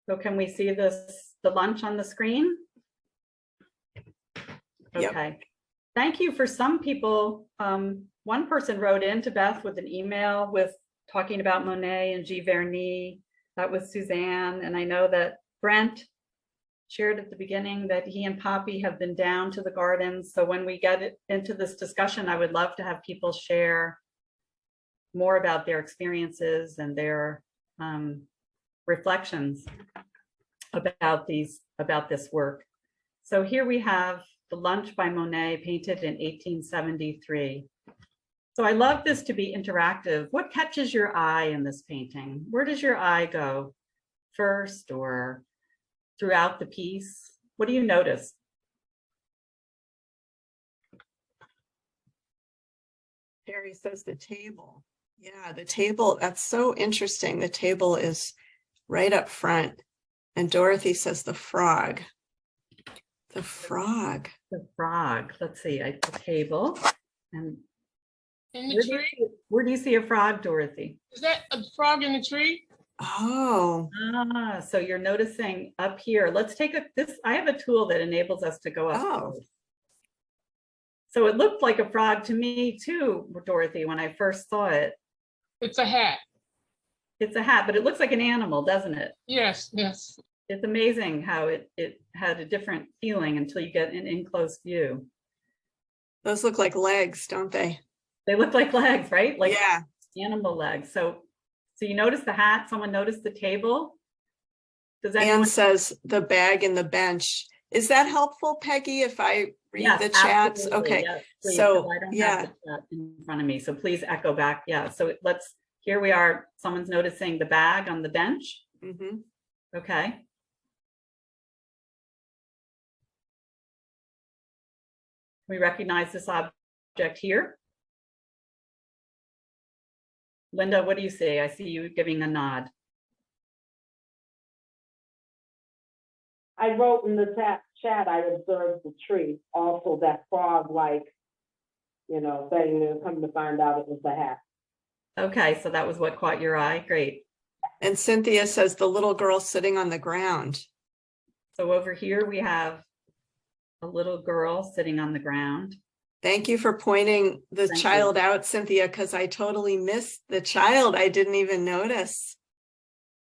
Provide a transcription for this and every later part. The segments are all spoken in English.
So can we see the lunch on the screen? Okay. Yep. Thank you. For some people, one person wrote in to Beth with an email with talking about Monet and Giverny. That was Suzanne. And I know that Brent shared at the beginning that he and Poppy have been down to the gardens. So when we get into this discussion, I would love to have people share more about their experiences and their reflections about this work. So here we have the Lunch by Monet, painted in 1873. So I love this to be interactive. What catches your eye in this painting? Where does your eye go first or throughout the piece? What do you notice? Terry says the table. Yeah, the table, that's so interesting. The table is right up front. And Dorothy says the frog. The frog. The frog. Let's see, the table. And in the tree? Where do you see a frog, Dorothy? Is that a frog in the tree? Oh. So you're noticing up here. Let's take I have a tool that enables us to go up. Oh. So it looked like a frog to me too, Dorothy, when I first saw it. It's a hat. It's a hat, but it looks like an animal, doesn't it? Yes, yes. It's amazing how it had a different feeling until you get an in-close view. Those look like legs, don't they? They look like legs, right? Like yeah, animal legs. So you notice the hat, someone noticed the table. Does that Anne says the bag and the bench. Is that helpful, Peggy, if I read the chats? Okay, yes, so I don't have the chat in front of me, so please echo back. Yeah, so here we are, someone's noticing the bag on the bench. Mm-hmm. Okay. We recognize this object here. Linda, what do you see? I see you giving a nod. I wrote in the chat, I observed the tree, also that frog-like, thing, and come to find out it was a hat. Okay, so that was what caught your eye. Great. And Cynthia says the little girl sitting on the ground. So over here we have a little girl sitting on the ground. Thank you for pointing the child out, Cynthia, because I totally missed the child. I didn't even notice.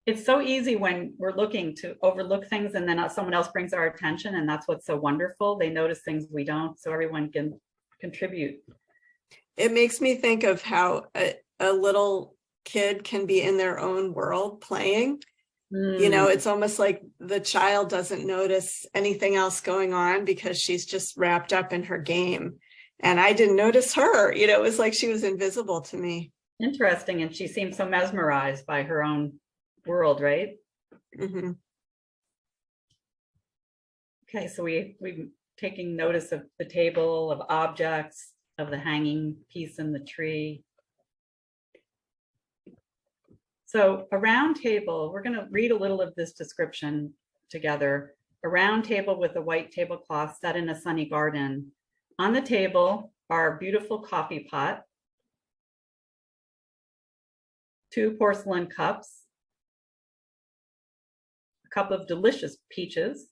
It's so easy when we're looking to overlook things and then someone else brings our attention, and that's what's so wonderful. They notice things we don't, so everyone can contribute. It makes me think of how a little kid can be in their own world playing. It's almost like the child doesn't notice anything else going on because she's just wrapped up in her game. And I didn't notice her, it was like she was invisible to me. Interesting. And she seemed so mesmerized by her own world, right? Mm-hmm. Okay, so we've taking notice of the table, of objects, of the hanging piece in the tree. So a round table, we're going to read a little of this description together. A round table with a white tablecloth set in a sunny garden. On the table are a beautiful coffee pot, 2 porcelain cups, a cup of delicious peaches,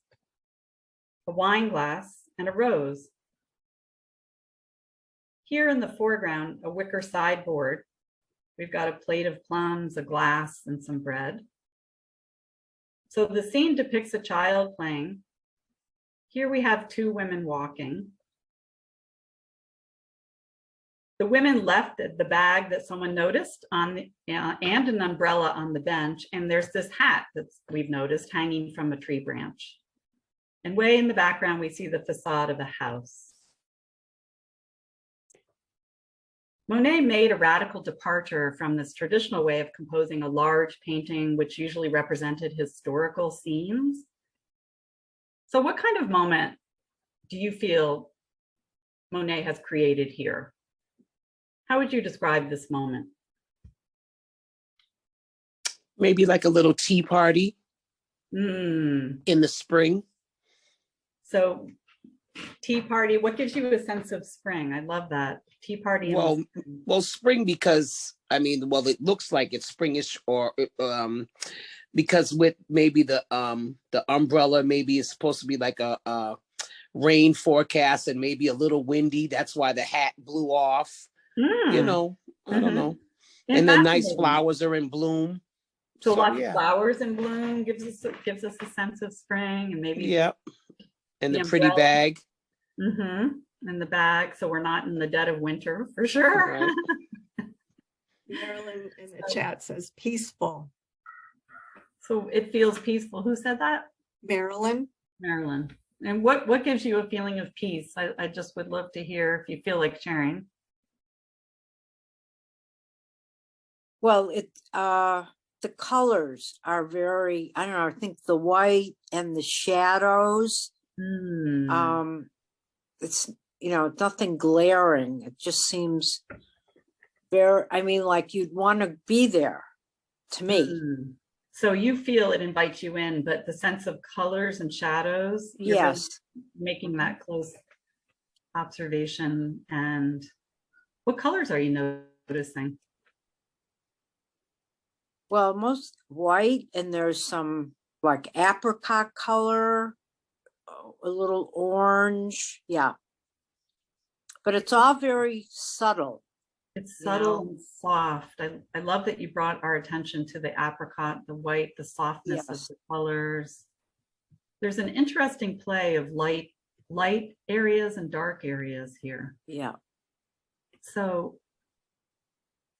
a wine glass, and a rose. Here in the foreground, a wicker sideboard. We've got a plate of plums, a glass, and some bread. So the scene depicts a child playing. Here we have 2 women walking. The women left the bag that someone noticed and an umbrella on the bench. And there's this hat that we've noticed hanging from a tree branch. And way in the background, we see the facade of a house. Monet made a radical departure from this traditional way of composing a large painting, which usually represented historical scenes. So what kind of moment do you feel Monet has created here? How would you describe this moment? Maybe like a little tea party in the spring. So tea party, what gives you a sense of spring? I love that. Tea party. Well, spring because I mean, well, it looks like it's springish, or because with maybe the umbrella, maybe it's supposed to be like a rain forecast and maybe a little windy. That's why the hat blew off. You know, I don't know. And then nice flowers are in bloom. So lots of flowers in bloom gives us a sense of spring, and maybe yeah, and the pretty umbrella. bag. In the bag, so we're not in the dead of winter for sure. Right. Marilyn in the chat says peaceful. So it feels peaceful. Who said that? Marilyn. Marilyn. And what gives you a feeling of peace? I just would love to hear if you feel like sharing. Well, the colors are very, I don't know, I think the white and the shadows, it's, you know, nothing glaring. It just seems very, I mean, like you'd want to be there to me. So you feel it invites you in, but the sense of colors and shadows, you're really making that close observation. And what colors are you noticing? Well, most white, and there's some like apricot color, a little orange. Yeah. But it's all very subtle. It's subtle and soft. I love that you brought our attention to the apricot, the white, the softness of the colors. There's an interesting play of light areas and dark areas here. Yeah. So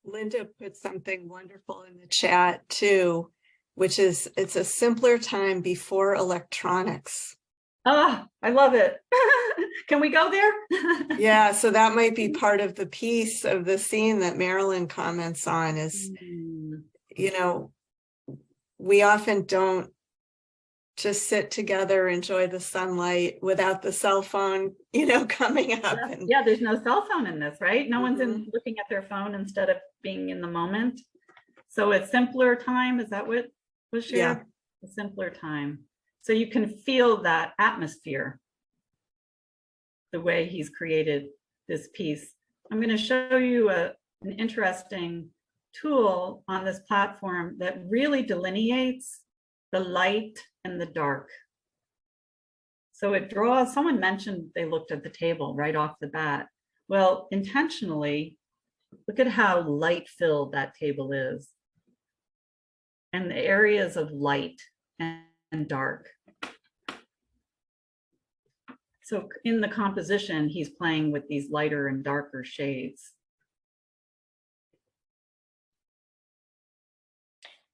Linda put something wonderful in the chat too, which is it's a simpler time before electronics. Oh, I love it. Can we go there? Yeah, so that might be part of the piece of the scene that Marilyn comments on is, you know, we often don't just sit together, enjoy the sunlight without the cell phone, you know, coming up. Yeah, there's no cell phone in this, right? No one's looking at their phone instead of being in the moment. So a simpler time, is that what was shared? Yeah. A simpler time. So you can feel that atmosphere, the way he's created this piece. I'm going to show you an interesting tool on this platform that really delineates the light and the dark. So it draws, someone mentioned they looked at the table right off the bat. Well, intentionally, look at how light filled that table is. And the areas of light and dark. So in the composition, he's playing with these lighter and darker shades.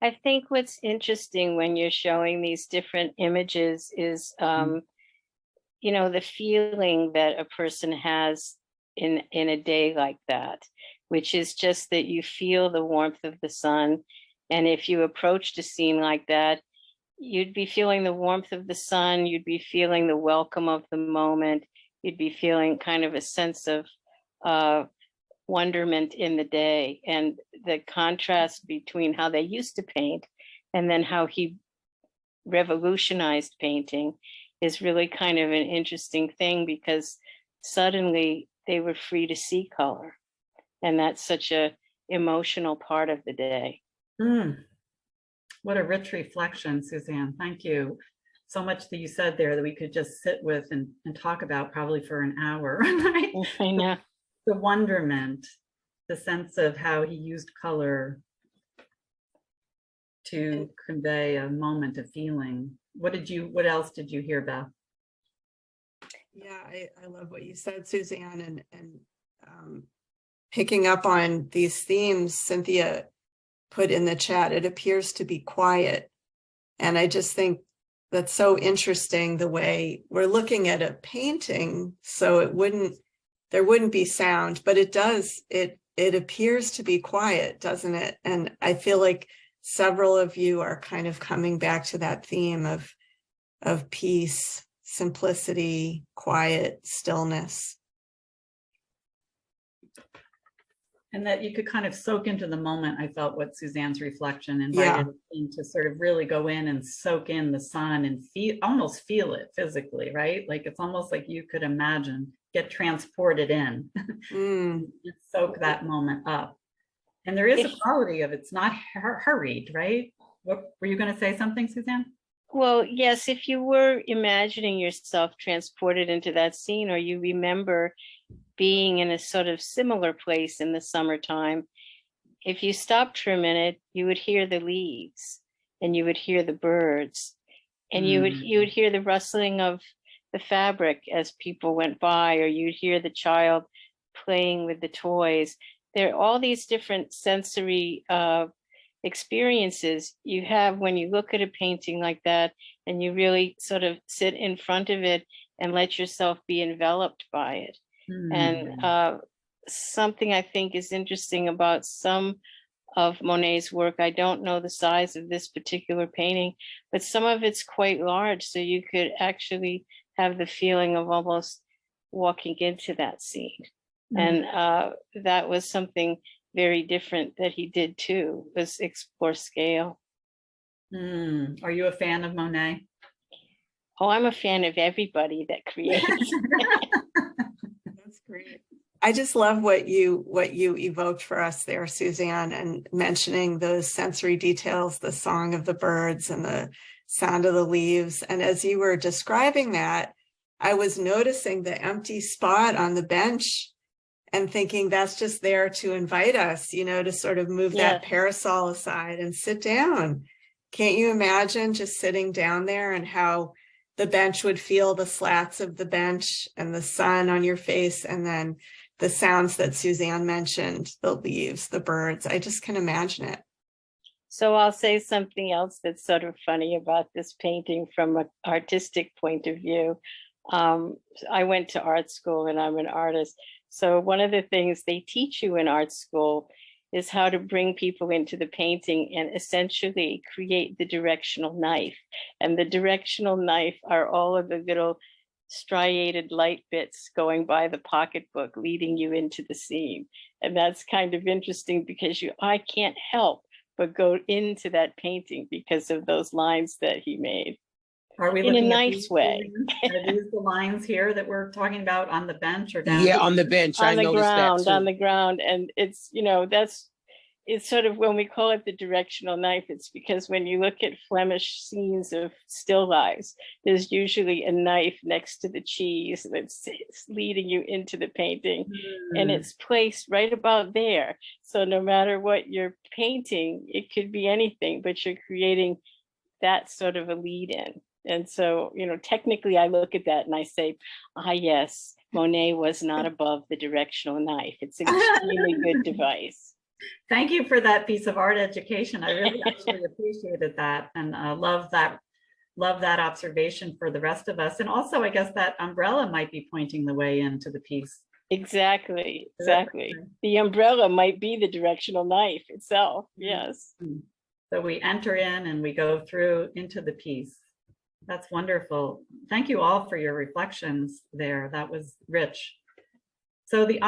I think what's interesting when you're showing these different images is, you know, the feeling that a person has in a day like that, which is just that you feel the warmth of the sun. And if you approached a scene like that, you'd be feeling the warmth of the sun, you'd be feeling the welcome of the moment, you'd be feeling kind of a sense of wonderment in the day, and the contrast between how they used to paint and then how he revolutionized painting is really kind of an interesting thing, because suddenly they were free to see color, and that's such a emotional part of the day. What a rich reflection, Suzanne. Thank you. So much that you said there that we could just sit with and talk about probably for an hour. Right? I know. The wonderment, the sense of how he used color to convey a moment of feeling. What else did you hear, Beth? Yeah, I love what you said, Suzanne, and picking up on these themes Cynthia put in the chat, it appears to be quiet. And I just think that's so interesting, the way we're looking at a painting, so there wouldn't be sound, but it does, it appears to be quiet, doesn't it? And I feel like several of you are kind of coming back to that theme of peace, simplicity, quiet, stillness. And that you could kind of soak into the moment. I felt what Suzanne's reflection invited in to sort of really go in and soak in the sun and almost feel it physically, right? Like it's almost like you could imagine, get transported in and soak that moment up. And there is a If- quality of it's not hurried, right? What were you going to say something, Suzanne? Well, yes, if you were imagining yourself transported into that scene, or you remember being in a sort of similar place in the summertime, if you stopped for a minute, you would hear the leaves and you would hear the birds, and you would hear the rustling of the fabric as people went by, or you'd hear the child playing with the toys. There are all these different sensory experiences you have when you look at a painting like that, and you really sort of sit in front of it and let yourself be enveloped by it. And something I think is interesting about some of Monet's work, I don't know the size of this particular painting, but some of it's quite large, so you could actually have the feeling of almost walking into that scene. And that was something very different that he did too, was explore scale. Are you a fan of Monet? Oh, I'm a fan of everybody that creates. That's great. I just love what you evoked for us there, Suzanne, and mentioning those sensory details, the song of the birds and the sound of the leaves. And as you were describing that, I was noticing the empty spot on the bench and thinking that's just there to invite us, you know, to sort of move that parasol aside and sit down. Can't you imagine just sitting down there and how the bench would feel the slats of the bench and the sun on your face, and then the sounds that Suzanne mentioned, the leaves, the birds. I just can imagine it. So I'll say something else that's sort of funny about this painting from an artistic point of view. I went to art school and I'm an artist. So one of the things they teach you in art school is how to bring people into the painting and essentially create the directional knife. And the directional knife are all of the little striated light bits going by the pocketbook, leading you into the scene. And that's kind of interesting because I can't help but go into that painting because of those lines that he made. Are we in a looking at nice these way? Are these the lines here that we're talking about on the bench or down? Yeah, on the bench. I On the noticed ground, that too. on the ground. And it's, it's sort of, when we call it the directional knife, it's because when you look at Flemish scenes of still lives, there's usually a knife next to the cheese that's leading you into the painting, and it's placed right about there. So no matter what you're painting, it could be anything, but you're creating that sort of a lead in. And so, technically I look at that and I say, yes, Monet was not above the directional knife. It's an extremely good device. Thank you for that piece of art education. I really actually appreciated that, and love that observation for the rest of us. And also, I guess that umbrella might be pointing the way into the piece. Exactly. The umbrella might be the directional knife itself. Yes. So we enter in and we go through into the piece. That's wonderful. Thank you all for your reflections there. That was rich. So the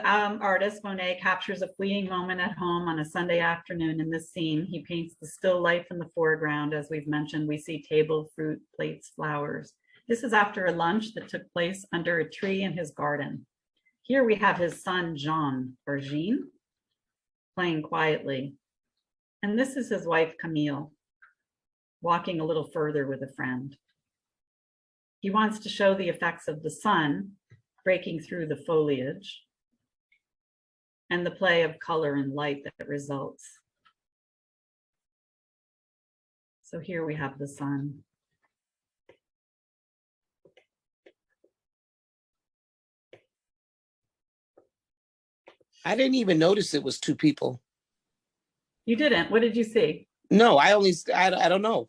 artist Monet captures a fleeting moment at home on a Sunday afternoon. In this scene, he paints the still life in the foreground. As we've mentioned, we see table, fruit, plates, flowers. This is after a lunch that took place under a tree in his garden. Here we have his son, Jean, or Jean, playing quietly. And this is his wife, Camille, walking a little further with a friend. He wants to show the effects of the sun breaking through the foliage and the play of color and light that results. So here we have the sun. I didn't even notice it was two people. You didn't? What did you see? No, I don't know.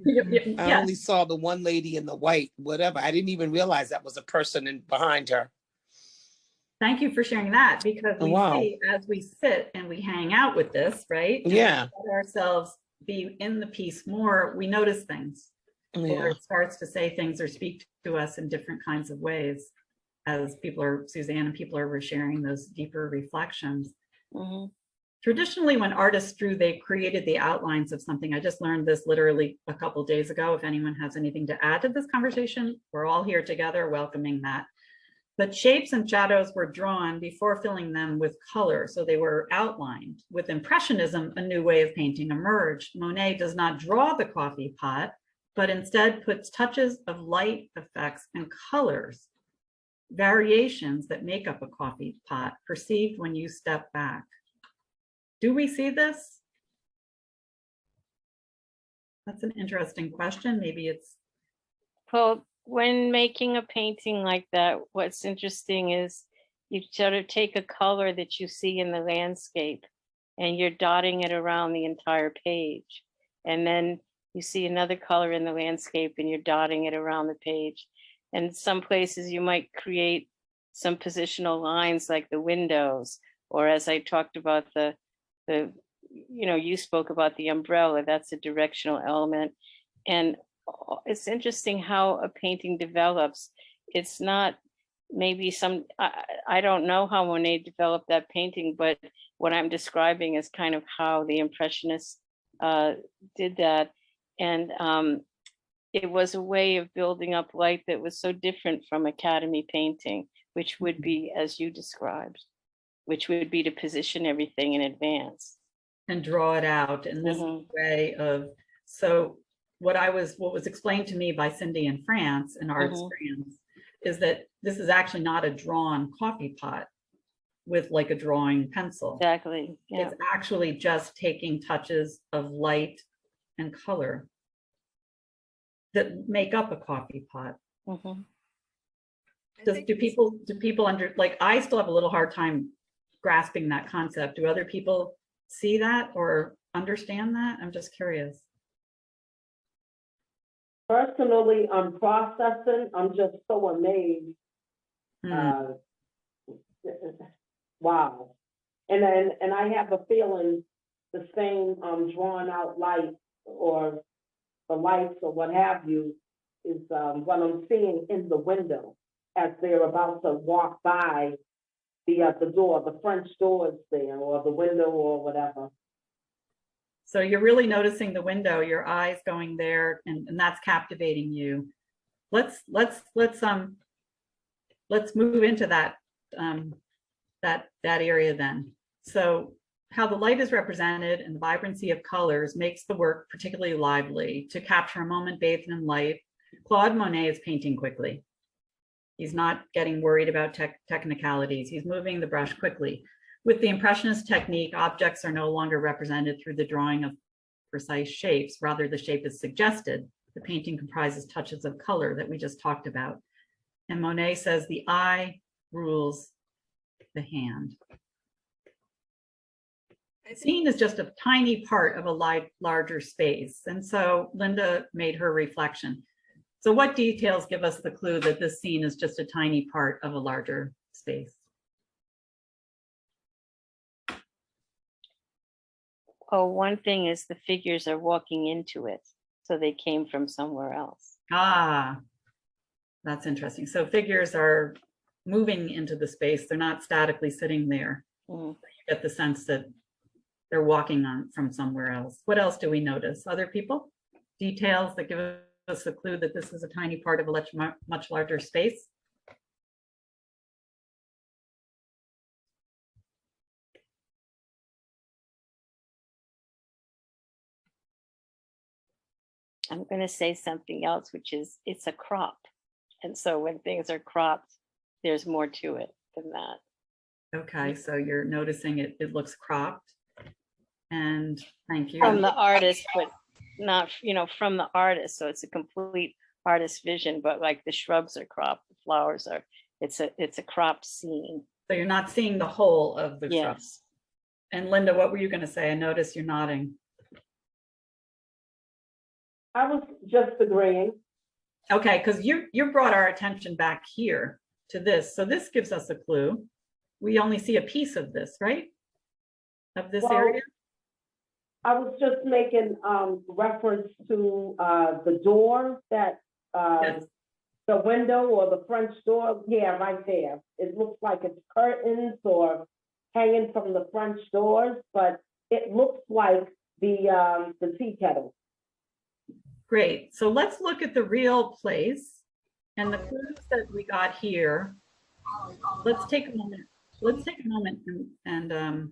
Yeah. I only saw the one lady in the white, whatever. I didn't even realize that was a person behind her. Thank you for sharing that, because we see as we sit and we hang out with this, right? Yeah. And we let ourselves be in the piece more, we notice things. Yeah. Or it starts to say things or speak to us in different kinds of ways as Suzanne and people are sharing those deeper reflections. Mm-hmm. Traditionally, when artists drew, they created the outlines of something. I just learned this literally a couple of days ago. If anyone has anything to add to this conversation, we're all here together welcoming that. But shapes and shadows were drawn before filling them with color, so they were outlined. With Impressionism, a new way of painting emerged. Monet does not draw the coffee pot, but instead puts touches of light effects and colors, variations that make up a coffee pot, perceived when you step back. Do we see this? That's an interesting question. Maybe it's Well, when making a painting like that, what's interesting is you sort of take a color that you see in the landscape and you're dotting it around the entire page. And then you see another color in the landscape and you're dotting it around the page. And some places you might create some positional lines like the windows, or as I talked about you spoke about the umbrella, that's a directional element. And it's interesting how a painting develops. It's not maybe I don't know how Monet developed that painting, but what I'm describing is kind of how the Impressionists did that. And it was a way of building up light that was so different from Academy painting, which would be, as you described, which would be to position everything in advance. and draw it out in this way of, so what was explained to me by Cindy in France, in Arts France, is that this is actually not a drawn coffee pot with like a drawing pencil. Exactly. Yeah. It's actually just taking touches of light and color that make up a coffee pot. Do people under, like, I still have a little hard time grasping that concept. Do other people see that or understand that? I'm just curious. Personally, I'm processing. I'm just so amazed. Wow. And I have a feeling the same drawn out light or the lights or what have you is what I'm seeing in the window as they're about to walk by the door, the French doors there, or the window or whatever. So you're really noticing the window, your eyes going there, and that's captivating you. Let's move into that that area then. So how the light is represented and the vibrancy of colors makes the work particularly lively. To capture a moment bathed in light, Claude Monet is painting quickly. He's not getting worried about technicalities. He's moving the brush quickly. With the Impressionist technique, objects are no longer represented through the drawing of precise shapes. Rather, the shape is suggested. The painting comprises touches of color that we just talked about. And Monet says the eye rules the hand. The scene is just a tiny part of a larger space. And so Linda made her reflection. So what details give us the clue that this scene is just a tiny part of a larger space? Oh, one thing is the figures are walking into it. So they came from somewhere else. Ah, that's interesting. So figures are moving into the space. They're not statically sitting there. You get the sense that they're walking on from somewhere else. What else do we notice? Other people? Details that give us the clue that this is a tiny part of a much larger space? I'm going to say something else, which is it's a crop. And so when things are cropped, there's more to it than that. Okay, so you're noticing it looks cropped. And thank you. From the artist, but not, from the artist. So it's a complete artist vision, but like the shrubs are cropped, the flowers are, it's a cropped scene. So you're not seeing the whole of the shrub. Yes. And Linda, what were you going to say? I noticed you're nodding. I was just agreeing. Okay, because you brought our attention back here to this. So this gives us a clue. We only see a piece of this, right? Of this area? I was just making reference to the door that Yes. the window or the French door. Yeah, right there. It looks like it's curtains or hanging from the French doors, but it looks like the tea kettle. Great. So let's look at the real place. And the clues that we got here let's take a moment. Let's take a moment and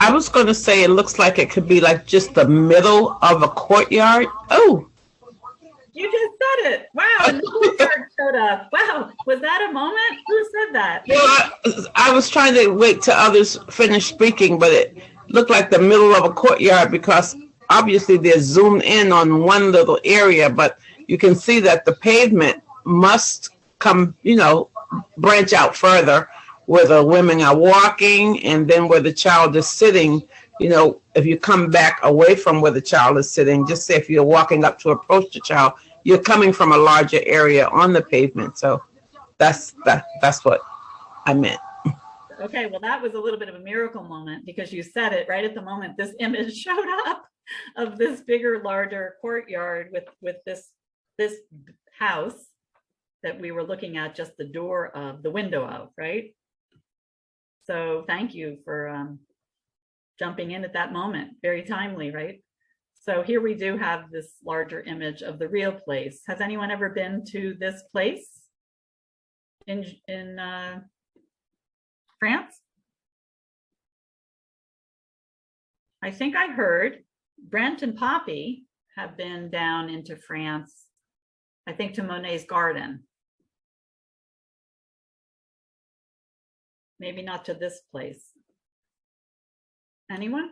I was going to say it looks like it could be like just the middle of a courtyard. Oh, you just said it. Wow, and the courtyard showed up. Wow, was that a moment? Who said that? well, I was trying to wait till others finish speaking, but it looked like the middle of a courtyard because obviously they're zoomed in on one little area, but you can see that the pavement must come, branch out further where the women are walking and then where the child is sitting. If you come back away from where the child is sitting, just say if you're walking up to approach the child, you're coming from a larger area on the pavement. So that's what I meant. Okay, well, that was a little bit of a miracle moment because you said it right at the moment this image showed up of this bigger, larger courtyard with this house that we were looking at just the door of the window of, right? So thank you for jumping in at that moment. Very timely, right? So here we do have this larger image of the real place. Has anyone ever been to this place in France? I think I heard Brent and Poppy have been down into France, I think to Monet's garden. Maybe not to this place. Anyone?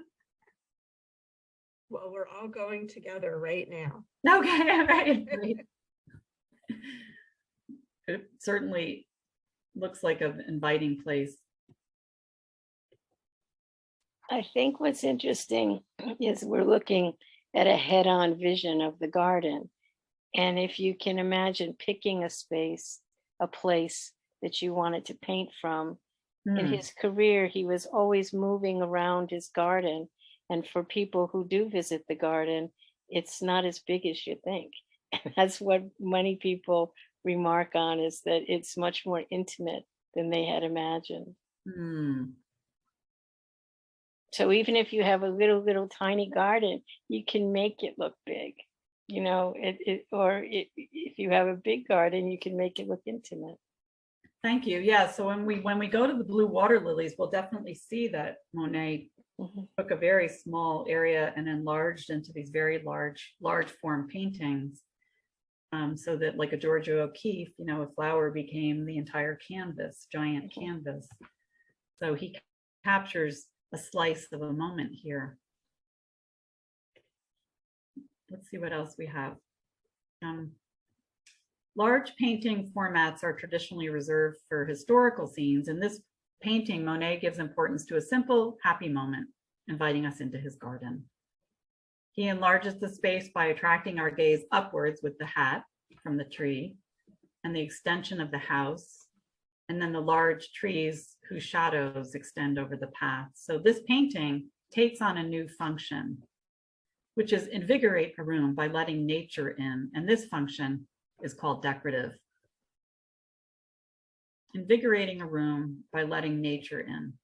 Well, we're all going together right now. Okay, right. It certainly looks like an inviting place. I think what's interesting is we're looking at a head-on vision of the garden. And if you can imagine picking a space, a place that you wanted to paint from, in his career, he was always moving around his garden. And for people who do visit the garden, it's not as big as you think. And that's what many people remark on, is that it's much more intimate than they had imagined. So even if you have a little tiny garden, you can make it look big, if you have a big garden, you can make it look intimate. Thank you. Yeah. So when we go to the blue water lilies, we'll definitely see that Monet took a very small area and enlarged into these very large form paintings. So that like a Georgia O'Keeffe, a flower became the entire canvas, giant canvas. So he captures a slice of a moment here. Let's see what else we have. Large painting formats are traditionally reserved for historical scenes. In this painting, Monet gives importance to a simple, happy moment, inviting us into his garden. He enlarges the space by attracting our gaze upwards with the hat from the tree and the extension of the house, and then the large trees whose shadows extend over the path. So this painting takes on a new function, which is invigorate a room by letting nature in. And this function is called decorative. Invigorating a room by letting nature in.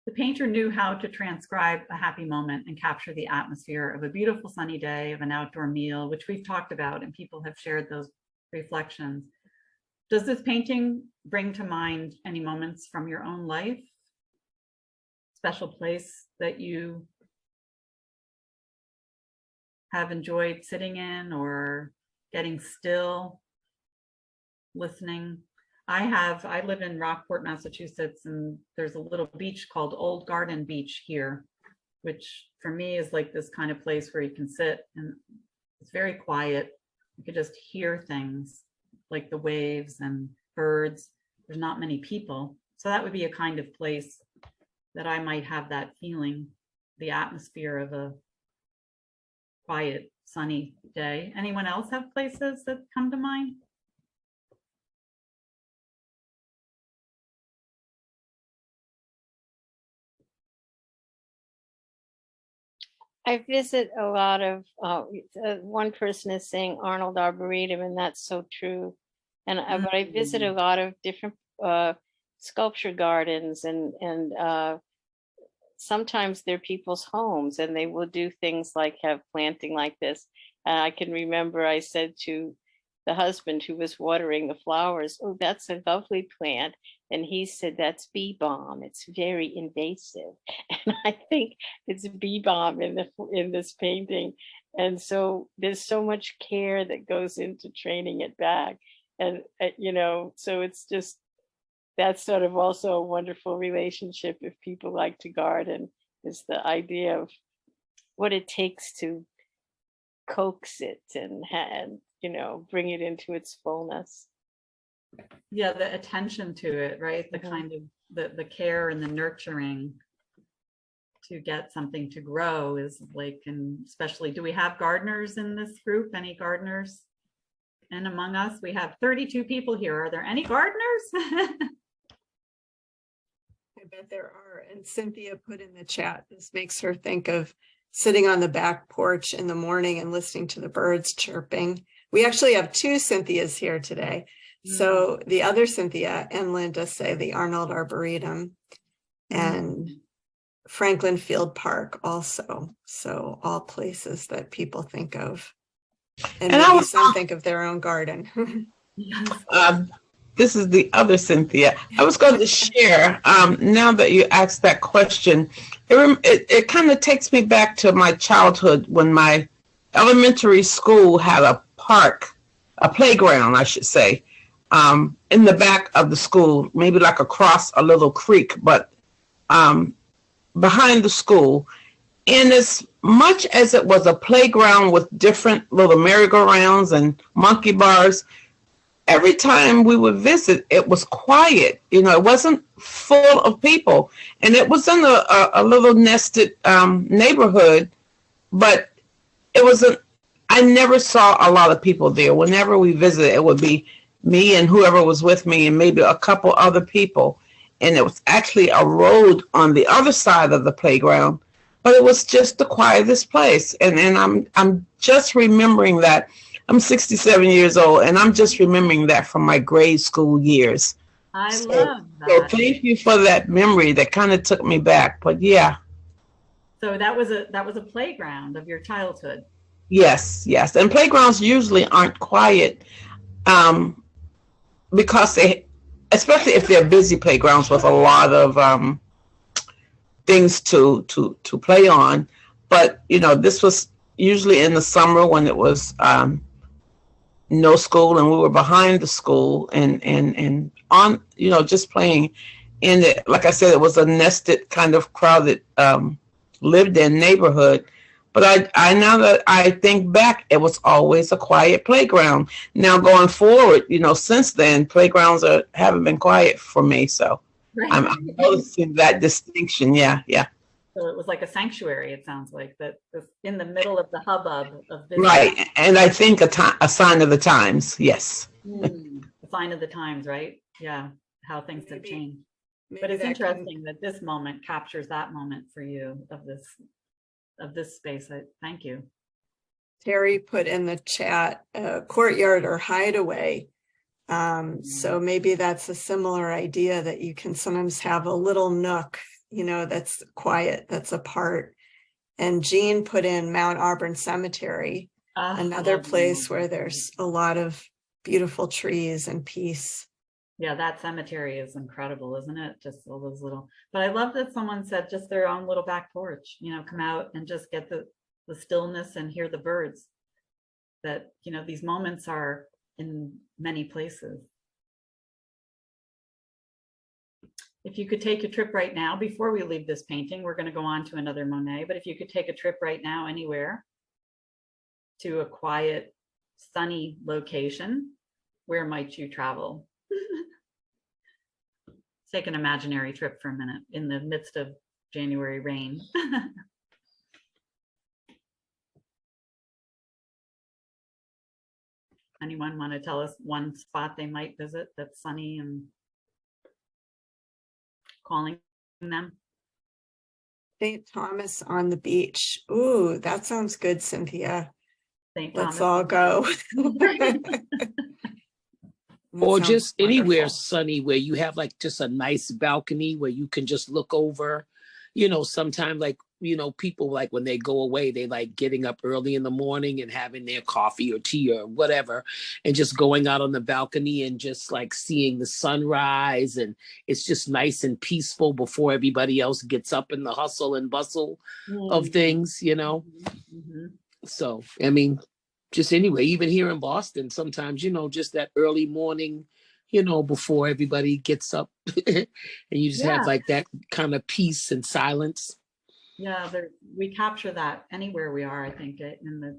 The painter knew how to transcribe a happy moment and capture the atmosphere of a beautiful sunny day, of an outdoor meal, which we've talked about and people have shared those reflections. Does this painting bring to mind any moments from your own life? Special place that you have enjoyed sitting in or getting still, listening? I live in Rockport, Massachusetts, and there's a little beach called Old Garden Beach here, which for me is like this kind of place where you can sit and it's very quiet. You could just hear things like the waves and birds. There's not many people. So that would be a kind of place that I might have that feeling, the atmosphere of a quiet, sunny day. Anyone else have places that come to mind? I visit a lot of, one person is saying Arnold Arboretum, and that's so true. And but I visit a lot of different sculpture gardens and sometimes they're people's homes and they will do things like have planting like this. And I can remember I said to the husband who was watering the flowers, "Oh, that's a lovely plant." And he said, "That's bee balm. It's very invasive." And I think it's bee balm in this painting. And so there's so much care that goes into training it back. And, so it's just, that's sort of also a wonderful relationship if people like to garden, is the idea of what it takes to coax it and bring it into its fullness. Yeah, the attention to it, right? The kind of the care and the nurturing to get something to grow is like, and especially, do we have gardeners in this group? Any gardeners? And among us, we have 32 people here. Are there any gardeners? I bet there are. And Cynthia put in the chat, this makes her think of sitting on the back porch in the morning and listening to the birds chirping. We actually have two Cynthias here today. So the other Cynthia and Linda say the Arnold Arboretum and Franklin Field Park also. So all places that people think of. And maybe some think of their own garden. This is the other Cynthia. I was going to share, now that you asked that question, it kind of takes me back to my childhood when my elementary school had a park, a playground, I should say, in the back of the school, maybe like across a little creek, but behind the school. And as much as it was a playground with different little merry-go-rounds and monkey bars, every time we would visit, it was quiet. It wasn't full of people. And it was in a little nested neighborhood, but I never saw a lot of people there. Whenever we visited, it would be me and whoever was with me and maybe a couple other people. And it was actually a road on the other side of the playground, but it was just the quietest place. And I'm just remembering that. I'm 67 years old, and I'm just remembering that from my grade school years. I love that. So thank you for that memory. That kind of took me back. But yeah. So that was a playground of your childhood. Yes. And playgrounds usually aren't quiet, because especially if they're busy playgrounds with a lot of things to play on. But this was usually in the summer when it was no school and we were behind the school and on just playing in it. Like I said, it was a nested kind of crowded lived in neighborhood. But I now that I think back, it was always a quiet playground. Now going forward, since then playgrounds haven't been quiet for me. So Right. I'm noticing that distinction. Yeah. So it was like a sanctuary, it sounds like, that was in the middle of the hubbub of business. Right. And I think a sign of the times. Yes. A sign of the times, right? Yeah, how things have changed. But it's interesting that this moment captures that moment for you of this space. Thank you. Terry put in the chat, courtyard or hideaway. So maybe that's a similar idea, that you can sometimes have a little nook, that's quiet, that's apart. And Jean put in Mount Auburn Cemetery, another place where there's a lot of beautiful trees and peace. Yeah, that cemetery is incredible, isn't it? Just all those little, but I love that someone said just their own little back porch, come out and just get the stillness and hear the birds. That, these moments are in many places. If you could take a trip right now, before we leave this painting, we're going to go on to another Monet, but if you could take a trip right now anywhere to a quiet, sunny location, where might you travel? Take an imaginary trip for a minute in the midst of January rain. Anyone want to tell us one spot they might visit that's sunny and calling them? St. Thomas on the beach. Ooh, that sounds good, Cynthia. St. Let's Thomas. all go. Or Sounds just anywhere wonderful. sunny where you have like just a nice balcony where you can just look over, sometimes like, people like when they go away, they like getting up early in the morning and having their coffee or tea or whatever, and just going out on the balcony and just like seeing the sunrise. And it's just nice and peaceful before everybody else gets up in the hustle and bustle of things, Mhm. So, I mean, just anyway, even here in Boston, sometimes, just that early morning, before everybody gets up and you just have Yeah. like that kind of peace and silence. Yeah, we capture that anywhere we are. I think the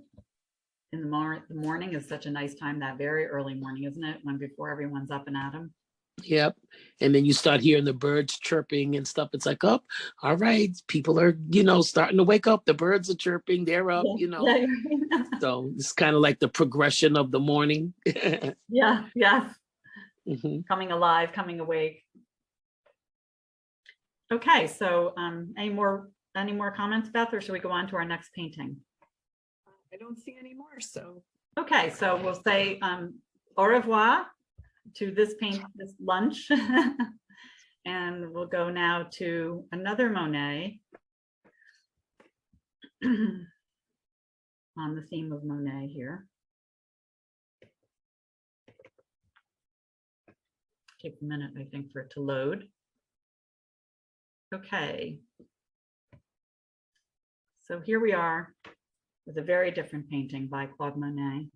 morning is such a nice time. That very early morning, isn't it? When before everyone's up and at 'em. Yep. And then you start hearing the birds chirping and stuff. It's like, oh, all right, people are, starting to wake up. The birds are chirping. They're up, Yeah. So it's kind of like the progression of the morning. Yeah. Yes. Mhm. Coming alive, coming awake. Okay, so any more comments, Beth, or should we go on to our next painting? I don't see any more, so. Okay, so we'll say au revoir to this lunch. And we'll go now to another Monet on the theme of Monet here. Take a minute, I think, for it to load. Okay. So here we are with a very different painting by Claude Monet,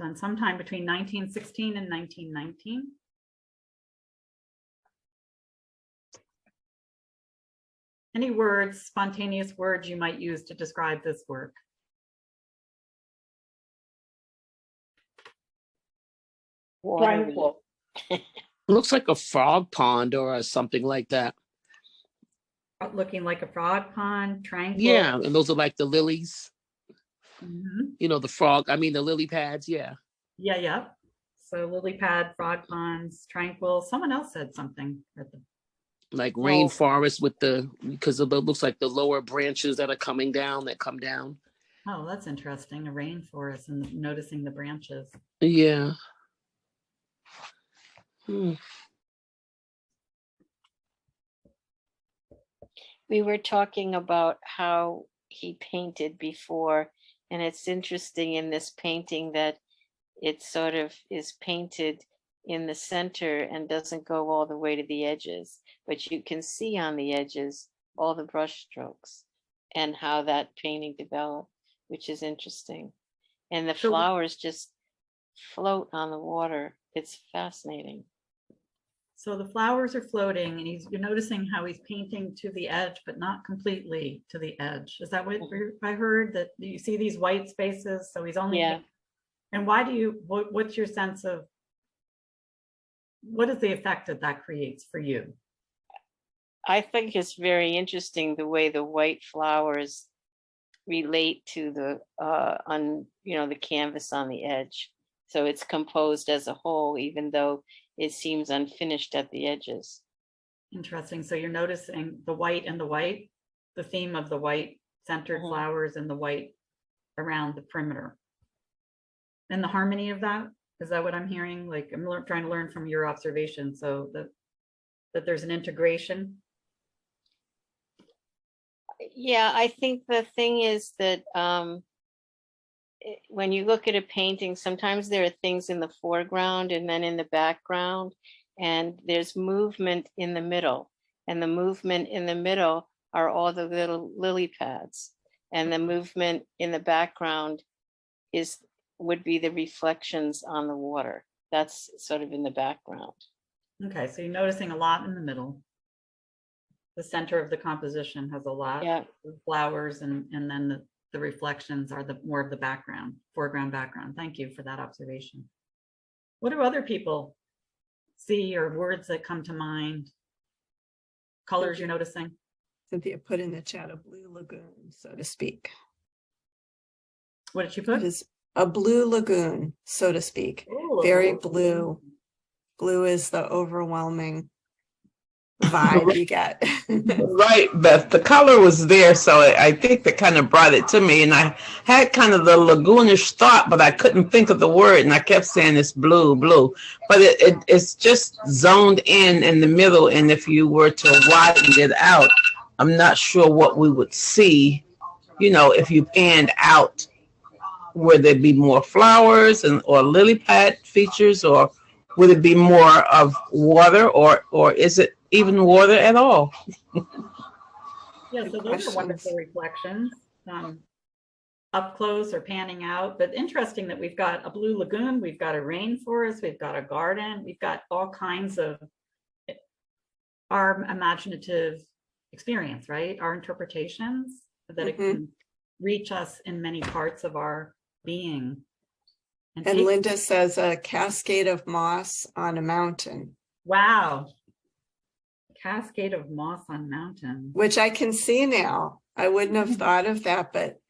done sometime between 1916 and 1919. Any words, spontaneous words you might use to describe this work? Tranquil. Looks like a frog pond or something like that. Looking like a frog pond, tranquil. Yeah, and those are like the lilies. Mhm. The lily pads. Yeah. Yeah. So lily pad, frog ponds, tranquil. Someone else said something at the Like rainforest because of looks like the lower branches that are coming down, that come down. Oh, that's interesting. A rainforest and noticing the branches. Yeah. We were talking about how he painted before, and it's interesting in this painting that it sort of is painted in the center and doesn't go all the way to the edges, but you can see on the edges all the brush strokes and how that painting developed, which is interesting. And the So- flowers just float on the water. It's fascinating. So the flowers are floating and you're noticing how he's painting to the edge, but not completely to the edge. Is that what I heard? That you see these white spaces? So he's only, Yeah. And what's your sense of, what is the effect that creates for you? I think it's very interesting the way the white flowers relate to the the canvas on the edge. So it's composed as a whole, even though it seems unfinished at the edges. Interesting. So you're noticing the white and the white, the theme of the white centered flowers and the white around the perimeter. And the harmony of that, is that what I'm hearing? Like I'm trying to learn from your observation, so that there's an integration. Yeah, I think the thing is that when you look at a painting, sometimes there are things in the foreground and then in the background, and there's movement in the middle. And the movement in the middle are all the little lily pads. And the movement in the background would be the reflections on the water. That's sort of in the background. Okay, so you're noticing a lot in the middle. The center of the composition has a lot of flowers, and then the reflections are more of the background, foreground, background. Thank you for that observation. What do other people see, or words that come to mind? Colors you're noticing? Cynthia put in the chat a blue lagoon, so to speak. What did she put? It is a blue lagoon, so to speak. Ooh, Very blue. Blue is the overwhelming vibe you get. Right, Beth. The color was there, so I think that kind of brought it to me. And I had kind of the lagoonish thought, but I couldn't think of the word, and I kept saying it's blue, blue. But it's just zoned in the middle, and if you were to widen it out, I'm not sure what we would see, you know, if you panned out. Would there be more flowers and or lily pad features, or would it be more of water, or is it even water at all? Yeah, Good so those are questions. wonderful reflections, up close or panning out, but interesting that we've got a blue lagoon, we've got a rainforest, we've got a garden, we've got all kinds of our imaginative experience, right? Our interpretations that it can reach us in many parts of our being. And take- Linda says a cascade of moss on a mountain, Wow. Cascade of moss on mountain. which I can see now. I wouldn't have thought of that, but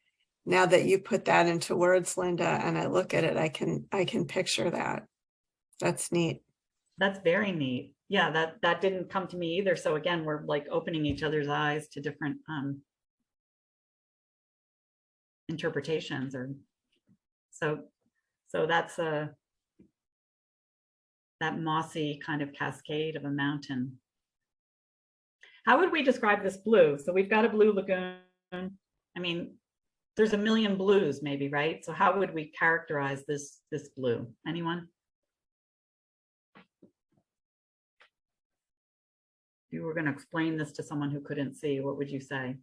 now that you put that into words, Linda, and I look at it, I can picture that. That's neat. That's very neat. Yeah, that didn't come to me either. So again, we're like opening each other's eyes to different interpretations, or so that's that mossy kind of cascade of a mountain. How would we describe this blue? So we've got a blue lagoon. I mean, there's a million blues maybe, right? So how would we characterize this blue? Anyone? If you were going to explain this to someone who couldn't see, what would you say?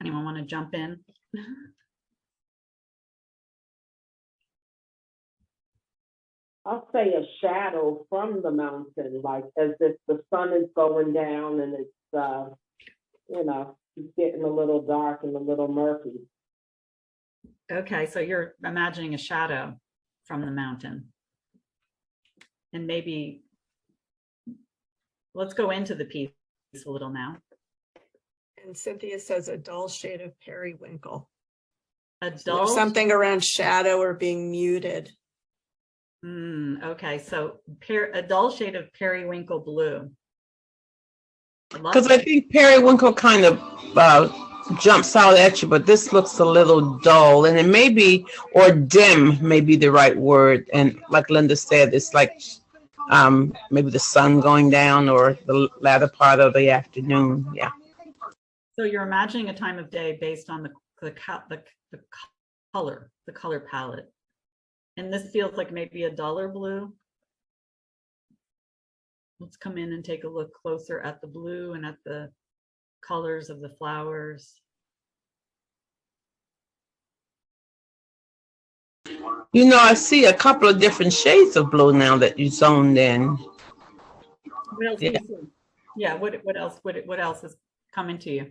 Anyone want to jump in? I'll say a shadow from the mountain, like as if the sun is going down and it's, you know, it's getting a little dark and a little murky. Okay, so you're imagining a shadow from the mountain. And maybe, let's go into the piece a little now. And Cynthia says a dull shade of periwinkle. A So dull, there's something around shadow or being muted. okay, so a dull shade of periwinkle blue. Because I think periwinkle kind of jumps out at you, but this looks a little dull, and it may be, or dim may be the right word. And like Linda said, it's like maybe the sun going down or the latter part of the afternoon. Yeah. So you're imagining a time of day based on the color palette. And this feels like maybe a duller blue. Let's come in and take a look closer at the blue and at the colors of the flowers. You know, I see a couple of different shades of blue now that you zoned in. What else do you see? Yeah, what else is coming to you?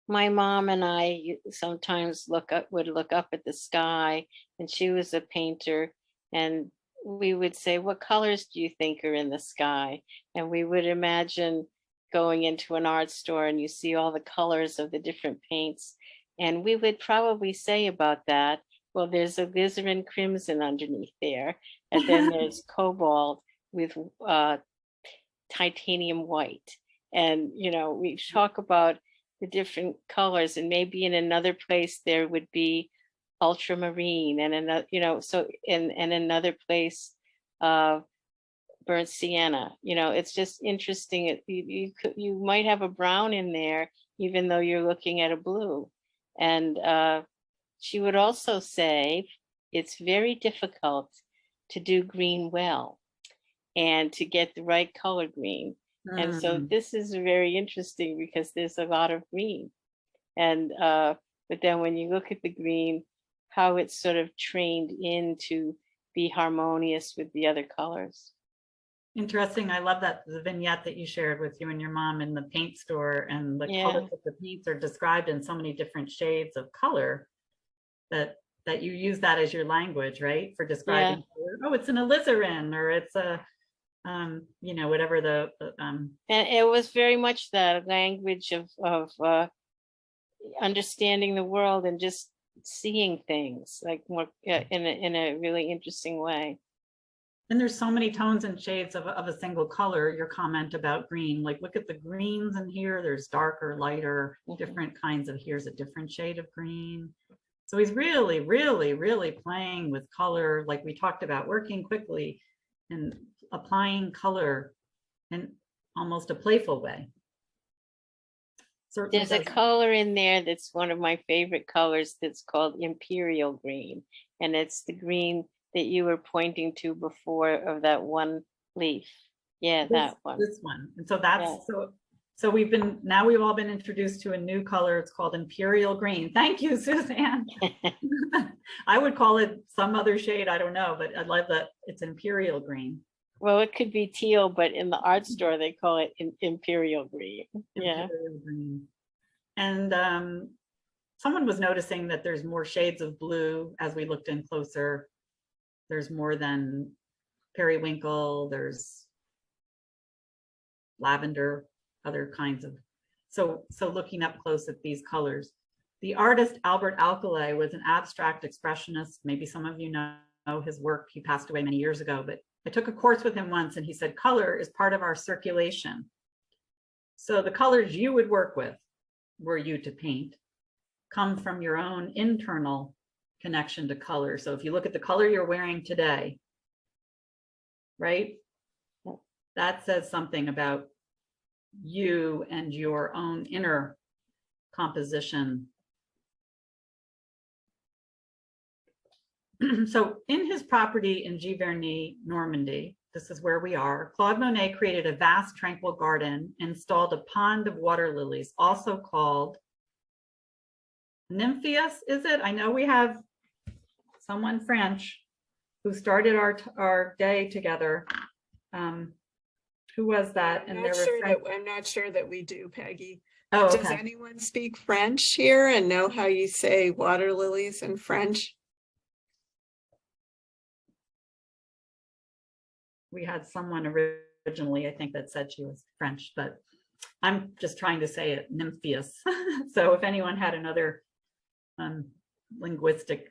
My mom and I sometimes would look up at the sky, and she was a painter, and we would say, what colors do you think are in the sky? And we would imagine going into an art store and you see all the colors of the different paints. And we would probably say about that, well, there's alizarin crimson underneath there. And then there's cobalt with titanium white. And, you know, we talk about the different colors, and maybe in another place there would be ultramarine, and another, you know, so in another place burnt sienna. You know, it's just interesting. You might have a brown in there even though you're looking at a blue. And she would also say it's very difficult to do green well and to get the right color green. And so this is very interesting because there's a lot of green. And but then when you look at the green, how it's sort of trained in to be harmonious with the other colors. Interesting. I love that, the vignette that you shared with you and your mom in the paint store, and the colors of the paints are described in so many different shades of color that you use that as your language, right? For describing color. Oh, it's an alizarin, or it's a you know, whatever the and it was very much the language of understanding the world and just seeing things like more in a really interesting way. And there's so many tones and shades of a single color. Your comment about green, like look at the greens in here, there's darker, lighter, different kinds of, here's a different shade of green. So he's really, really, really playing with color, like we talked about, working quickly and applying color in almost a playful way. Certainly There's a does. color in there that's one of my favorite colors that's called Imperial Green. And it's the green that you were pointing to before of that one leaf. Yeah, that one. This one. And so that's Yeah. so we've all been introduced to a new color. It's called Imperial Green. Thank you, Suzanne. I would call it some other shade. I don't know, but I love that it's Imperial Green. Well, it could be teal, but in the art store, they call it Imperial Green. Yeah. Imperial Green. And someone was noticing that there's more shades of blue as we looked in closer. There's more than periwinkle, there's lavender, other kinds of, so looking up close at these colors. The artist Albert Alcalay was an abstract expressionist. Maybe some of you know his work. He passed away many years ago, but I took a course with him once and he said, color is part of our circulation. So the colors you would work with, were you to paint, come from your own internal connection to color. So if you look at the color you're wearing today, right? That says something about you and your own inner composition. So in his property in Giverny, Normandy, this is where we are, Claude Monet created a vast tranquil garden, installed a pond of water lilies, also called Nymphaeus, is it? I know we have someone French who started our day together. Who was that? And there were I'm not sure that we do, Peggy. Oh, okay. Does anyone speak French here and know how you say water lilies in French? We had someone originally, I think, that said she was French, but I'm just trying to say it, Nymphaeus. So if anyone had another linguistic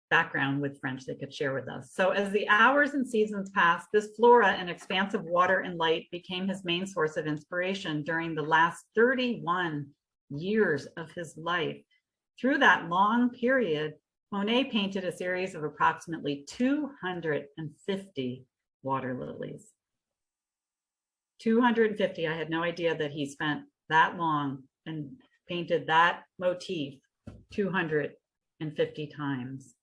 background with French, they could share with us. So as the hours and seasons passed, this flora and expansive water and light became his main source of inspiration during the last 31 years of his life. Through that long period, Monet painted a series of approximately 250 water lilies. 250. I had no idea that he spent that long and painted that motif 250 times.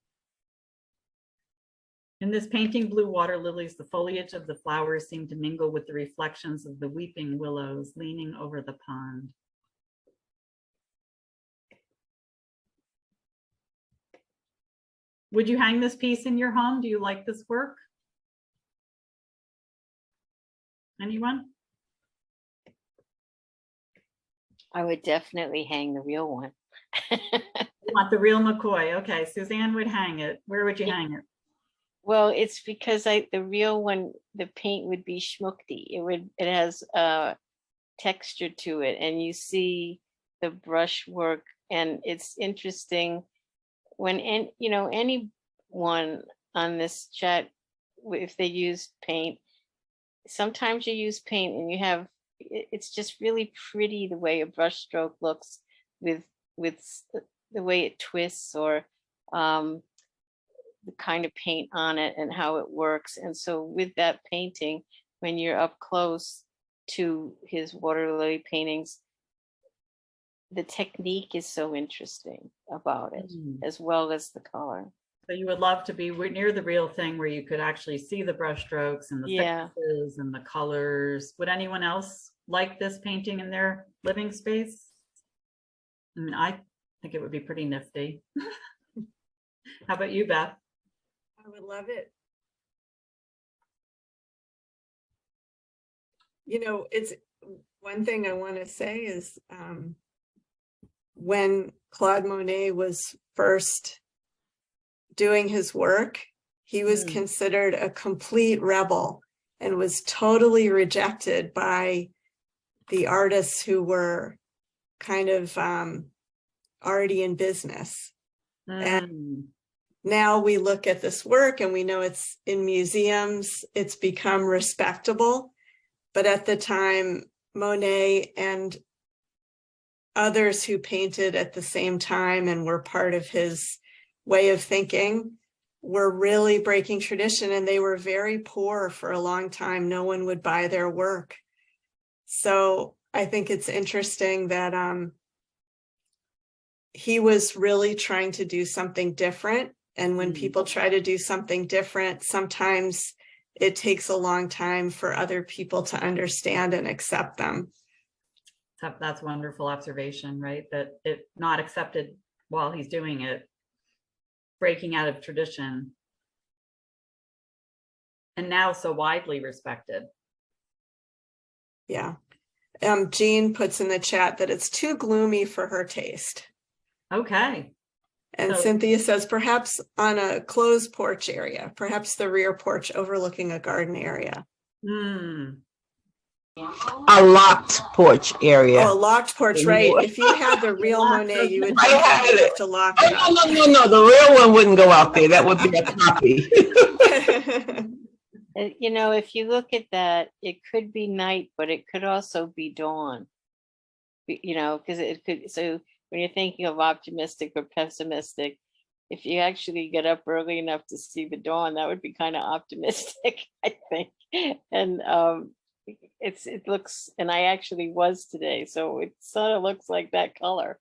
In this painting, Blue Water Lilies, the foliage of the flowers seemed to mingle with the reflections of the weeping willows leaning over the pond. Would you hang this piece in your home? Do you like this work? Anyone? I would definitely hang the real one. You want the real McCoy? Okay, Suzanne would hang it. Where would you hang it? Well, it's because the real one, the paint would be schmuckty. It has texture to it, and you see the brush work, and it's interesting when anyone on this chat, if they use paint, sometimes you use paint and you have, it's just really pretty the way a brush stroke looks with the way it twists, or the kind of paint on it and how it works. And so with that painting, when you're up close to his water lily paintings, the technique is so interesting about it, as well as the color. So you would love to be near the real thing where you could actually see the brush strokes and the thicknesses and the colors. Would anyone else like this painting in their living space? I mean, I think it would be pretty nifty. How about you, Beth? I would love it. You know, it's one thing I want to say is when Claude Monet was first doing his work, he was considered a complete rebel and was totally rejected by the artists who were kind of already in business. And now we look at this work and we know it's in museums, it's become respectable. But at the time, Monet and others who painted at the same time and were part of his way of thinking were really breaking tradition, and they were very poor for a long time. No one would buy their work. So I think it's interesting that he was really trying to do something different. And when people try to do something different, sometimes it takes a long time for other people to understand and accept them. That's a wonderful observation, right? That it not accepted while he's doing it, breaking out of tradition, and now so widely respected. Yeah. Jean puts in the chat that it's too gloomy for her taste. Okay. And So- Cynthia says perhaps on a closed porch area, perhaps the rear porch overlooking a garden area. A locked porch area. Oh, a locked porch, right. If you had the real Monet, you would I had have it. to lock it Oh, no, the real one wouldn't go out there. That would be a copy. up. You know, if you look at that, it could be night, but it could also be dawn. You know, because it could, so when you're thinking of optimistic or pessimistic, if you actually get up early enough to see the dawn, that would be kind of optimistic, I think. And it looks, and I actually was today, so it sort of looks like that color.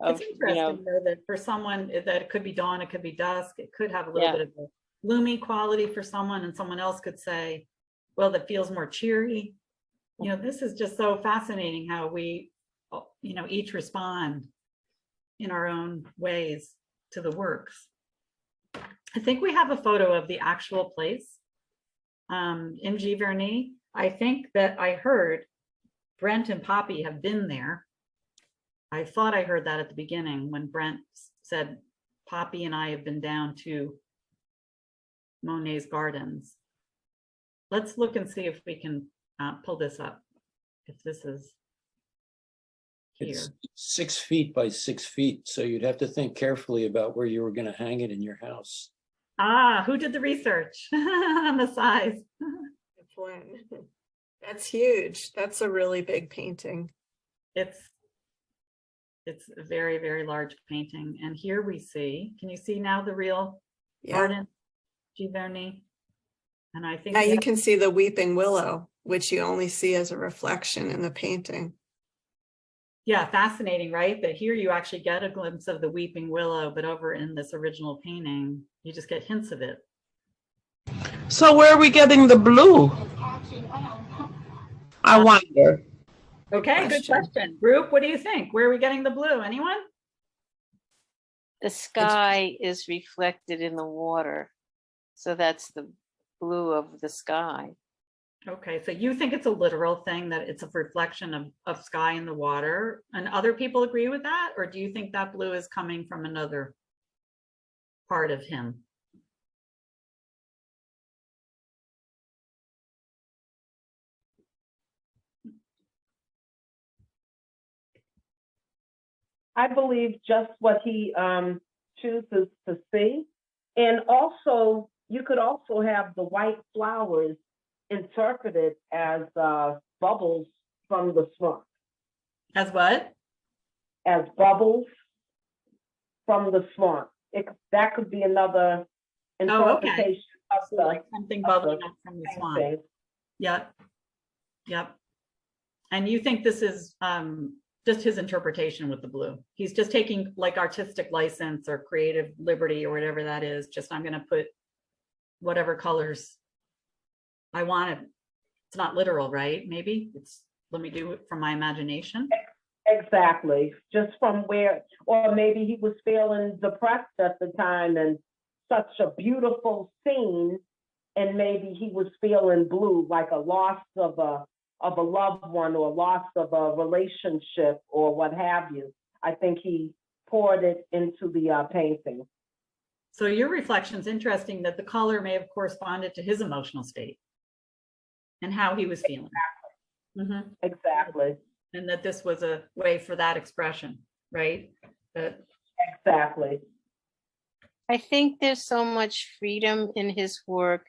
It's interesting though, that for someone that it could be dawn, it could be dusk, it could have a little Yeah. bit of a gloomy quality for someone, and someone else could say, well, that feels more cheery. You know, this is just so fascinating how we, you know, each respond in our own ways to the works. I think we have a photo of the actual place in Giverny. I think that I heard Brent and Poppy have been there. I thought I heard that at the beginning when Brent said, Poppy and I have been down to Monet's gardens. Let's look and see if we can pull this up, if this is here. It's 6 feet by 6 feet, so you'd have to think carefully about where you were going to hang it in your house. Ah, who did the research on the size? That's huge. That's a really big painting. It's a very, very large painting. And here we see, can you see now the real garden, Giverny? And I think now you can see the weeping willow, which you only see as a reflection in the painting. Yeah, fascinating, right? That here you actually get a glimpse of the weeping willow, but over in this original painting, you just get hints of it. So where are we getting the blue? I wonder. Okay, good question. Group, what do you think? Where are we getting the blue? Anyone? The sky is reflected in the water. So that's the blue of the sky. Okay, so you think it's a literal thing, that it's a reflection of sky in the water, and other people agree with that? Or do you think that blue is coming from another part of him? I believe just what he chooses to see. And also, you could also have the white flowers interpreted as bubbles from the swamp. As what? As bubbles from the swamp. That could be another interpretation of So the, like something bubbling up from the swamp. thing. Yep. Yep. And you think this is just his interpretation with the blue? He's just taking like artistic license or creative liberty or whatever that is. Just, I'm going to put whatever colors I want. It's not literal, right? Maybe it's, let me do it from my imagination. Exactly. Just from where, or maybe he was feeling depressed at the time and such a beautiful scene, and maybe he was feeling blue, like a loss of a loved one or loss of a relationship or what have you. I think he poured it into the painting. So your reflection is interesting, that the color may have corresponded to his emotional state and how he was feeling. Mm-hmm. Exactly. And that this was a way for that expression, right? Exactly. I think there's so much freedom in his work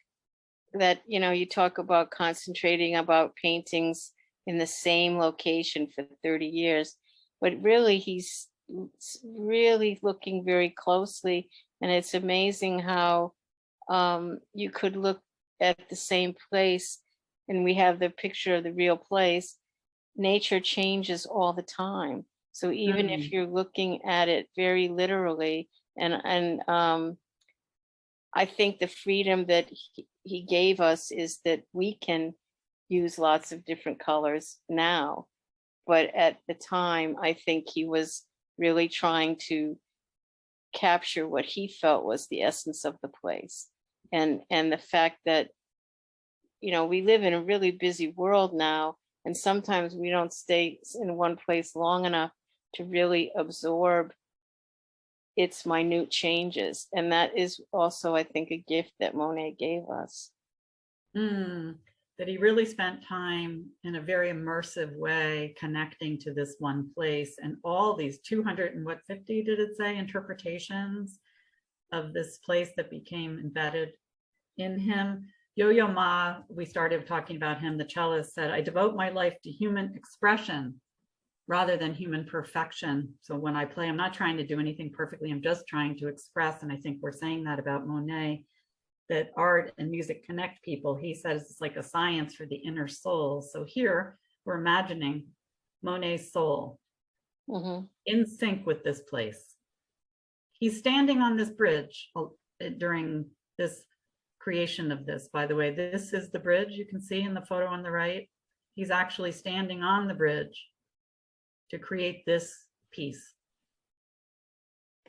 that, you know, you talk about concentrating about paintings in the same location for 30 years. but really he's really looking very closely. And it's amazing how you could look at the same place, and we have the picture of the real place. Nature changes all the time. So even if you're looking at it very literally, and I think the freedom that he gave us is that we can use lots of different colors now. But at the time, I think he was really trying to capture what he felt was the essence of the place. And the fact that, you know, we live in a really busy world now, and sometimes we don't stay in one place long enough to really absorb its minute changes. And that is also, I think, a gift that Monet gave us. That he really spent time in a very immersive way connecting to this one place, and all these 250, did it say, interpretations of this place that became embedded in him. Yo-Yo Ma, we started talking about him, the cellist, said, "I devote my life to human expression rather than human perfection. So when I play, I'm not trying to do anything perfectly, I'm just trying to express." And I think we're saying that about Monet, that art and music connect people. He says it's like a science for the inner soul. So here we're imagining Monet's soul in sync with this place. He's standing on this bridge during this creation of this. By the way, this is the bridge you can see in the photo on the right. He's actually standing on the bridge to create this piece.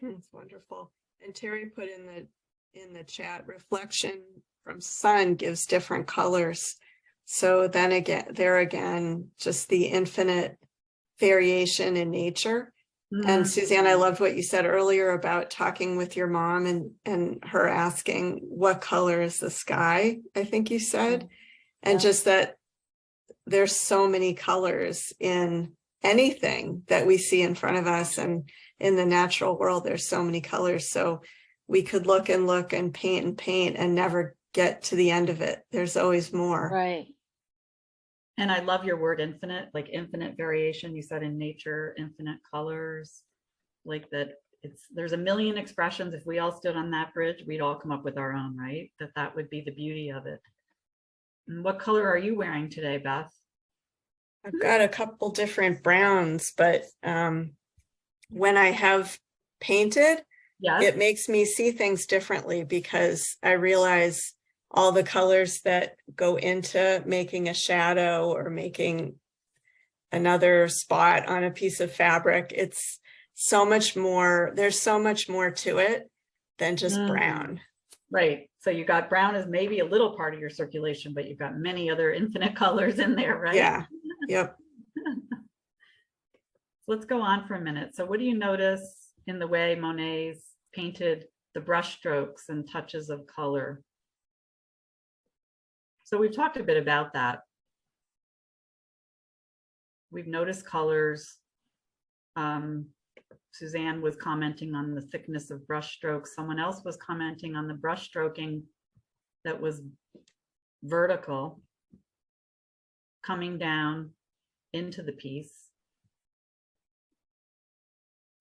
It's wonderful. And Terry put in the chat, reflection from sun gives different colors. So then again, just the infinite variation in nature. And Suzanne, I loved what you said earlier about talking with your mom and her asking, what color is the sky? I think you said, and just that there's so many colors in anything that we see in front of us, and in the natural world, there's so many colors. So we could look and paint and never get to the end of it. There's always more. Right. And I love your word infinite, like infinite variation. You said in nature, infinite colors, like that there's a million expressions. If we all stood on that bridge, we'd all come up with our own, right? That would be the beauty of it. And what color are you wearing today, Beth? I've got a couple different browns, but when I have painted, it makes me see things differently, because I realize all the colors that go into making a shadow or making another spot on a piece of fabric. It's so much more, there's so much more to it than just brown. Right. So you got brown as maybe a little part of your circulation, but you've got many other infinite colors in there, right? Yeah. Yep. Let's go on for a minute. So what do you notice in the way Monet's painted the brush strokes and touches of color? So we've talked a bit about that. We've noticed colors. Suzanne was commenting on the thickness of brush strokes. Someone else was commenting on the brush stroking that was vertical, coming down into the piece.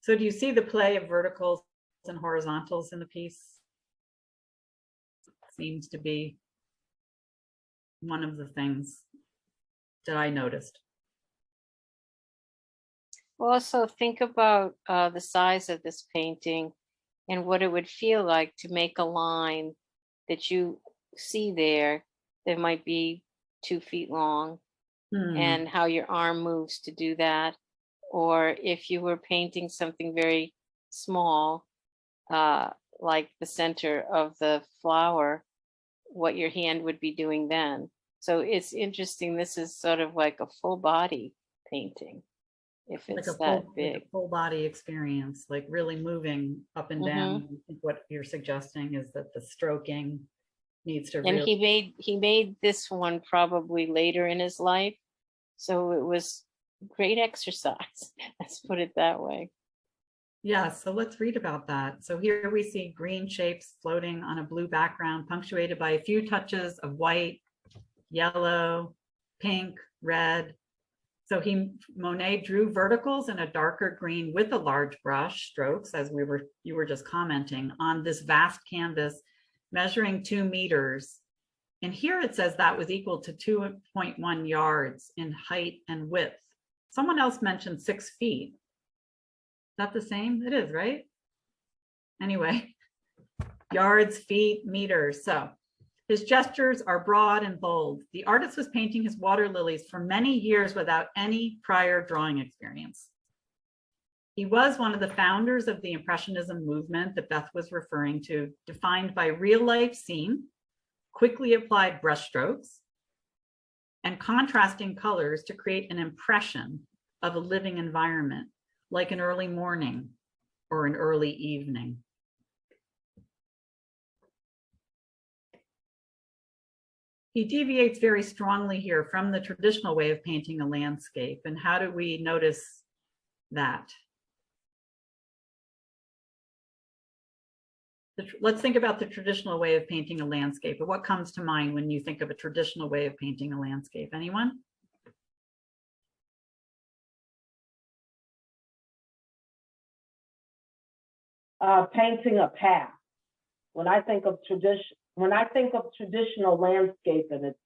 So do you see the play of verticals and horizontals in the piece? Seems to be one of the things that I noticed. Also, think about the size of this painting and what it would feel like to make a line that you see there that might be 2 feet long, and how your arm moves to do that. Or if you were painting something very small, like the center of the flower, what your hand would be doing then. So it's interesting. This is sort of like a full body painting, if it's like that big. like a full body experience, like really moving up and down. I think what you're suggesting is that the stroking needs to. And he made this one probably later in his life, so it was great exercise. Let's put it that way. Yeah, so let's read about that. So here we see green shapes floating on a blue background, punctuated by a few touches of white, yellow, pink, red, So Monet drew verticals in a darker green with a large brush strokes, as you were just commenting, on this vast canvas measuring 2 meters. And here it says that was equal to 2.1 yards in height and width. Someone else mentioned 6 feet. Is that the same? It is, right? Anyway, yards, feet, meters. So his gestures are broad and bold. The artist was painting his water lilies for many years without any prior drawing experience. He was one of the founders of the Impressionism movement that Beth was referring to, defined by real-life scene, quickly applied brushstrokes, and contrasting colors to create an impression of a living environment, like an early morning or an early evening. He deviates very strongly here from the traditional way of painting a landscape. And how do we notice that? Let's think about the traditional way of painting a landscape. What comes to mind when you think of a traditional way of painting a landscape? Anyone? Painting a path. When I think of traditional landscaping, it's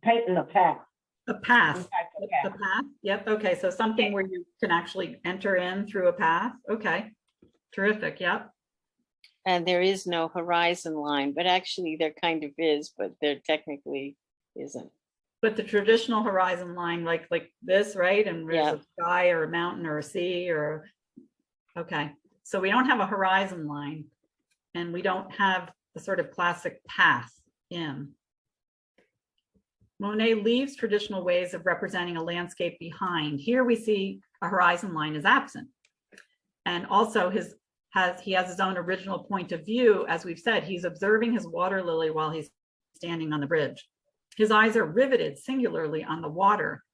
painting a path. A path. A path. A path. Yep. Okay. So something where you can actually enter in through a path. Okay. Terrific. Yep. And there is no horizon line, but actually there kind of is, but there technically isn't. But the traditional horizon line, like this, right? And there's Yeah. a sky or a mountain or a sea or, okay. So we don't have a horizon line and we don't have the sort of classic path in. Monet leaves traditional ways of representing a landscape behind. Here we see a horizon line is absent. And also he has his own original point of view. As we've said, he's observing his water lily while he's standing on the bridge. His eyes are riveted singularly on the water.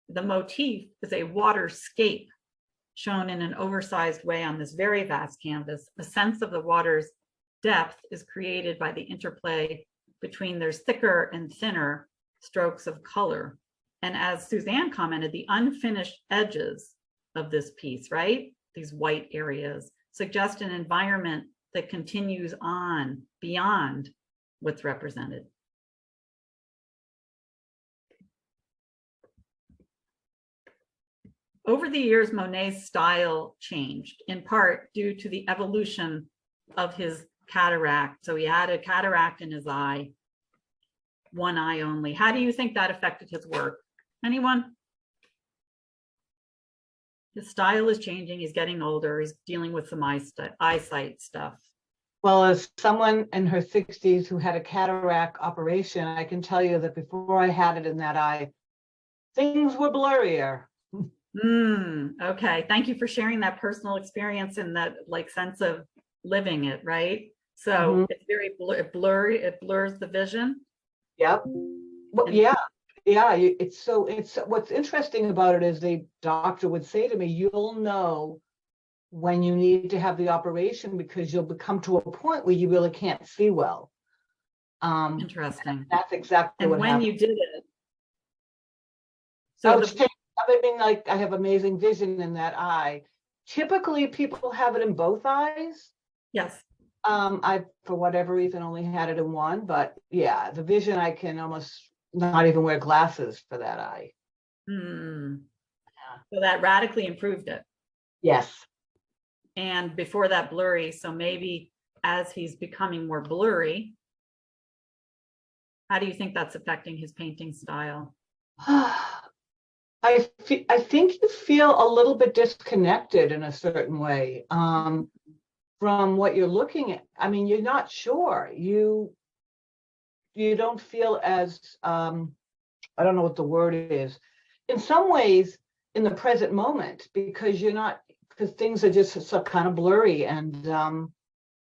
The motif is a waterscape shown in an oversized way on this very vast canvas. A sense of the water's depth is created by the interplay between their thicker and thinner strokes of color. And as Suzanne commented, the unfinished edges of this piece, right? These white areas suggest an environment that continues on beyond what's represented. Over the years, Monet's style changed, in part due to the evolution of his cataract. So he had a cataract in his eye, one eye only. How do you think that affected his work? Anyone? His style is changing. He's getting older. He's dealing with some eyesight stuff. Well, as someone in her 60s who had a cataract operation, I can tell you that before I had it in that eye, things were blurrier. Okay. Thank you for sharing that personal experience and that sense of living it, right? So it's very blurry. It blurs the vision. Yep. Well, it's what's interesting about it is the doctor would say to me, you'll know when you need to have the operation because you'll become to a point where you really can't see well. Interesting. That's exactly what happened. And when you did it. So I mean, I have amazing vision in that eye. Typically people have it in both eyes. Yes. I, for whatever reason, only had it in one, but yeah, the vision, I can almost not even wear glasses for that eye. Yeah. So that radically improved it. Yes. And before that blurry, so maybe as he's becoming more blurry, how do you think that's affecting his painting style? I think you feel a little bit disconnected in a certain way from what you're looking at. I mean, you're not sure. You don't feel as, I don't know what the word is, in some ways in the present moment, because things are just so kind of blurry. And,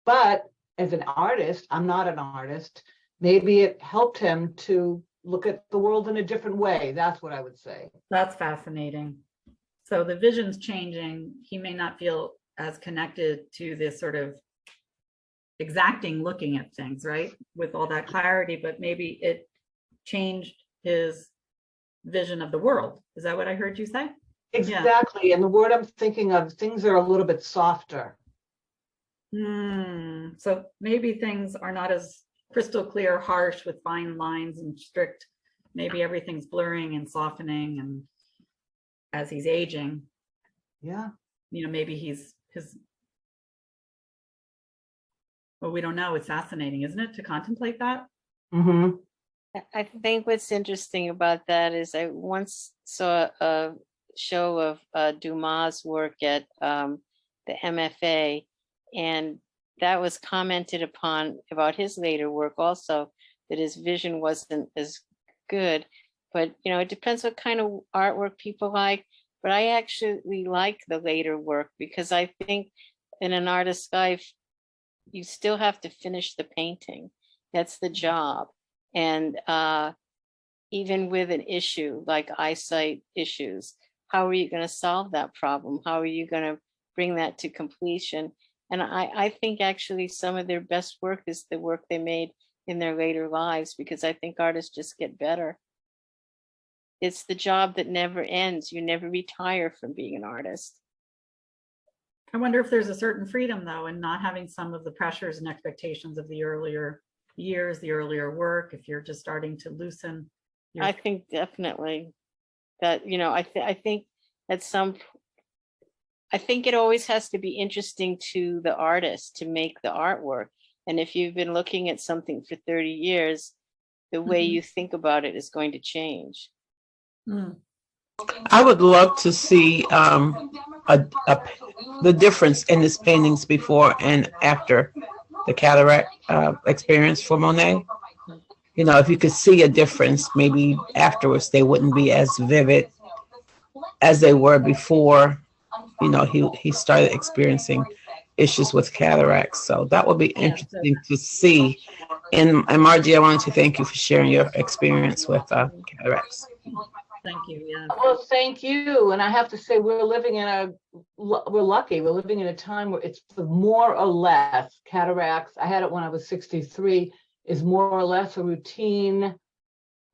but as an artist, I'm not an artist, maybe it helped him to look at the world in a different way. That's what I would say. That's fascinating. So the vision's changing. He may not feel as connected to this sort of exacting looking at things, right? With all that clarity, but maybe it changed his vision of the world. Is that what I heard you say? Exactly. And the word I'm thinking of, things are a little bit softer. So maybe things are not as crystal clear, harsh with fine lines and strict. Maybe everything's blurring and softening, and as he's aging, Yeah. maybe well, we don't know. It's fascinating, isn't it, to contemplate that? Mm-hmm. I think what's interesting about that is I once saw a show of Dumas' work at the MFA, and that was commented upon about his later work also, that his vision wasn't as good. But, it depends what kind of artwork people like. But I actually like the later work because I think in an artist's life, you still have to finish the painting. That's the job. And even with an issue like eyesight issues, how are you going to solve that problem? How are you going to bring that to completion? And I think actually some of their best work is the work they made in their later lives, because I think artists just get better. It's the job that never ends. You never retire from being an artist. I wonder if there's a certain freedom, though, in not having some of the pressures and expectations of the earlier years, the earlier work, if you're just starting to loosen. I think definitely that, I think at I think it always has to be interesting to the artist to make the artwork. And if you've been looking at something for 30 years, the way you think about it is going to change. I would love to see the difference in his paintings before and after the cataract experience for Monet. If you could see a difference, maybe afterwards they wouldn't be as vivid as they were before, he started experiencing issues with cataracts. So that would be interesting to see. And Margie, I wanted to thank you for sharing your experience with cataracts. Thank you. Yeah. Well, thank you. And I have to say, we're lucky. We're living in a time where it's more or less cataracts. I had it when I was 63, is more or less a routine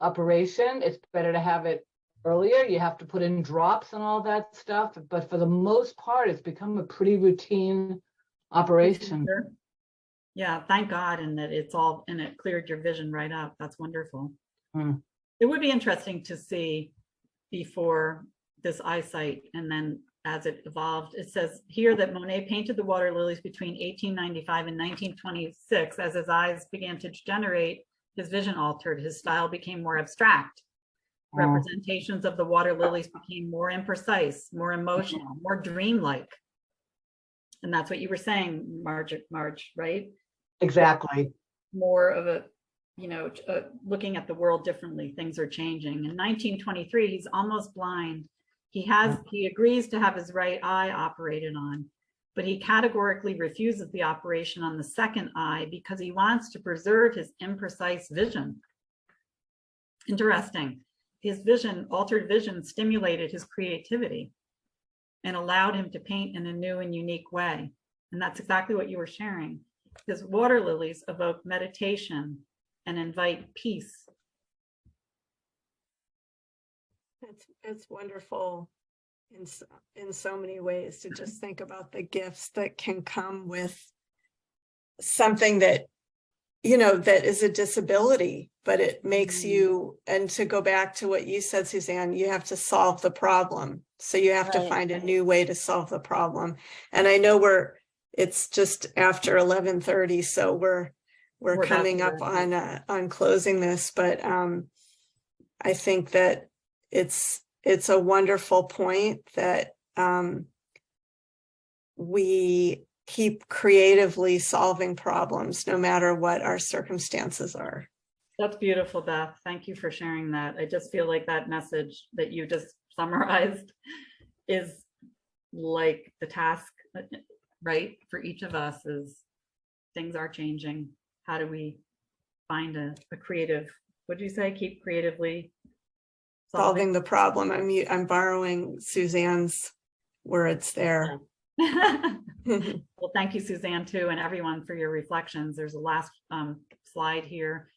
operation. It's better to have it earlier. You have to put in drops and all that stuff. But for the most part, it's become a pretty routine operation. Yeah, thank God. And that it cleared your vision right up. That's wonderful. It would be interesting to see before this eyesight, and then as it evolved. It says here that Monet painted the water lilies between 1895 and 1926. As his eyes began to degenerate, his vision altered. His style became more abstract. Representations of the water lilies became more imprecise, more emotional, more dreamlike. And that's what you were saying, Marge, right? Exactly. More of a, looking at the world differently. Things are changing. In 1923, he's almost blind. He agrees to have his right eye operated on, but he categorically refuses the operation on the second eye because he wants to preserve his imprecise vision. Interesting. His altered vision stimulated his creativity and allowed him to paint in a new and unique way. And that's exactly what you were sharing. Because water lilies evoke meditation and invite peace. It's wonderful in so many ways to just think about the gifts that can come with something that, that is a disability, but it makes you, and to go back to what you said, Suzanne, you have to solve the problem. So you have to find a new way to solve the problem. And I know it's just after 11:30, so we're coming up on closing this, but I think that it's a wonderful point that we keep creatively solving problems no matter what our circumstances are. That's beautiful, Beth. Thank you for sharing that. I just feel like that message that you just summarized is like the task, right, for each of us is things are changing. How do we find a creative, what did you say, keep creatively solving the problem? I'm borrowing Suzanne's words there. Well, thank you, Suzanne, too, and everyone for your reflections. There's a last slide here.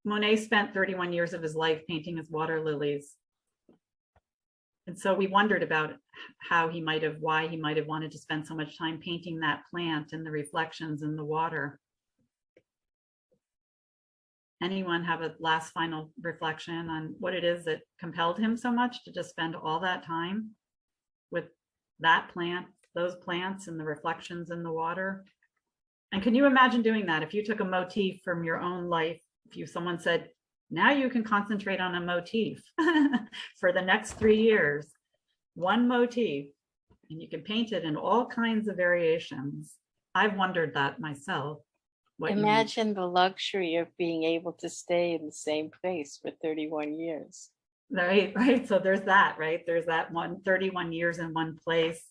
Monet spent 31 years of his life painting his water lilies. And so we wondered about how he might have, why he might have wanted to spend so much time painting that plant and the reflections in the water. Anyone have a last final reflection on what it is that compelled him so much to just spend all that time with that plant, those plants and the reflections in the water? And can you imagine doing that if you took a motif from your own life? If someone said, now you can concentrate on a motif for the next 3 years, one motif, and you can paint it in all kinds of variations. I've wondered that myself. Imagine the luxury of being able to stay in the same place for 31 years. Right. So there's that, right? There's that 31 years in one place,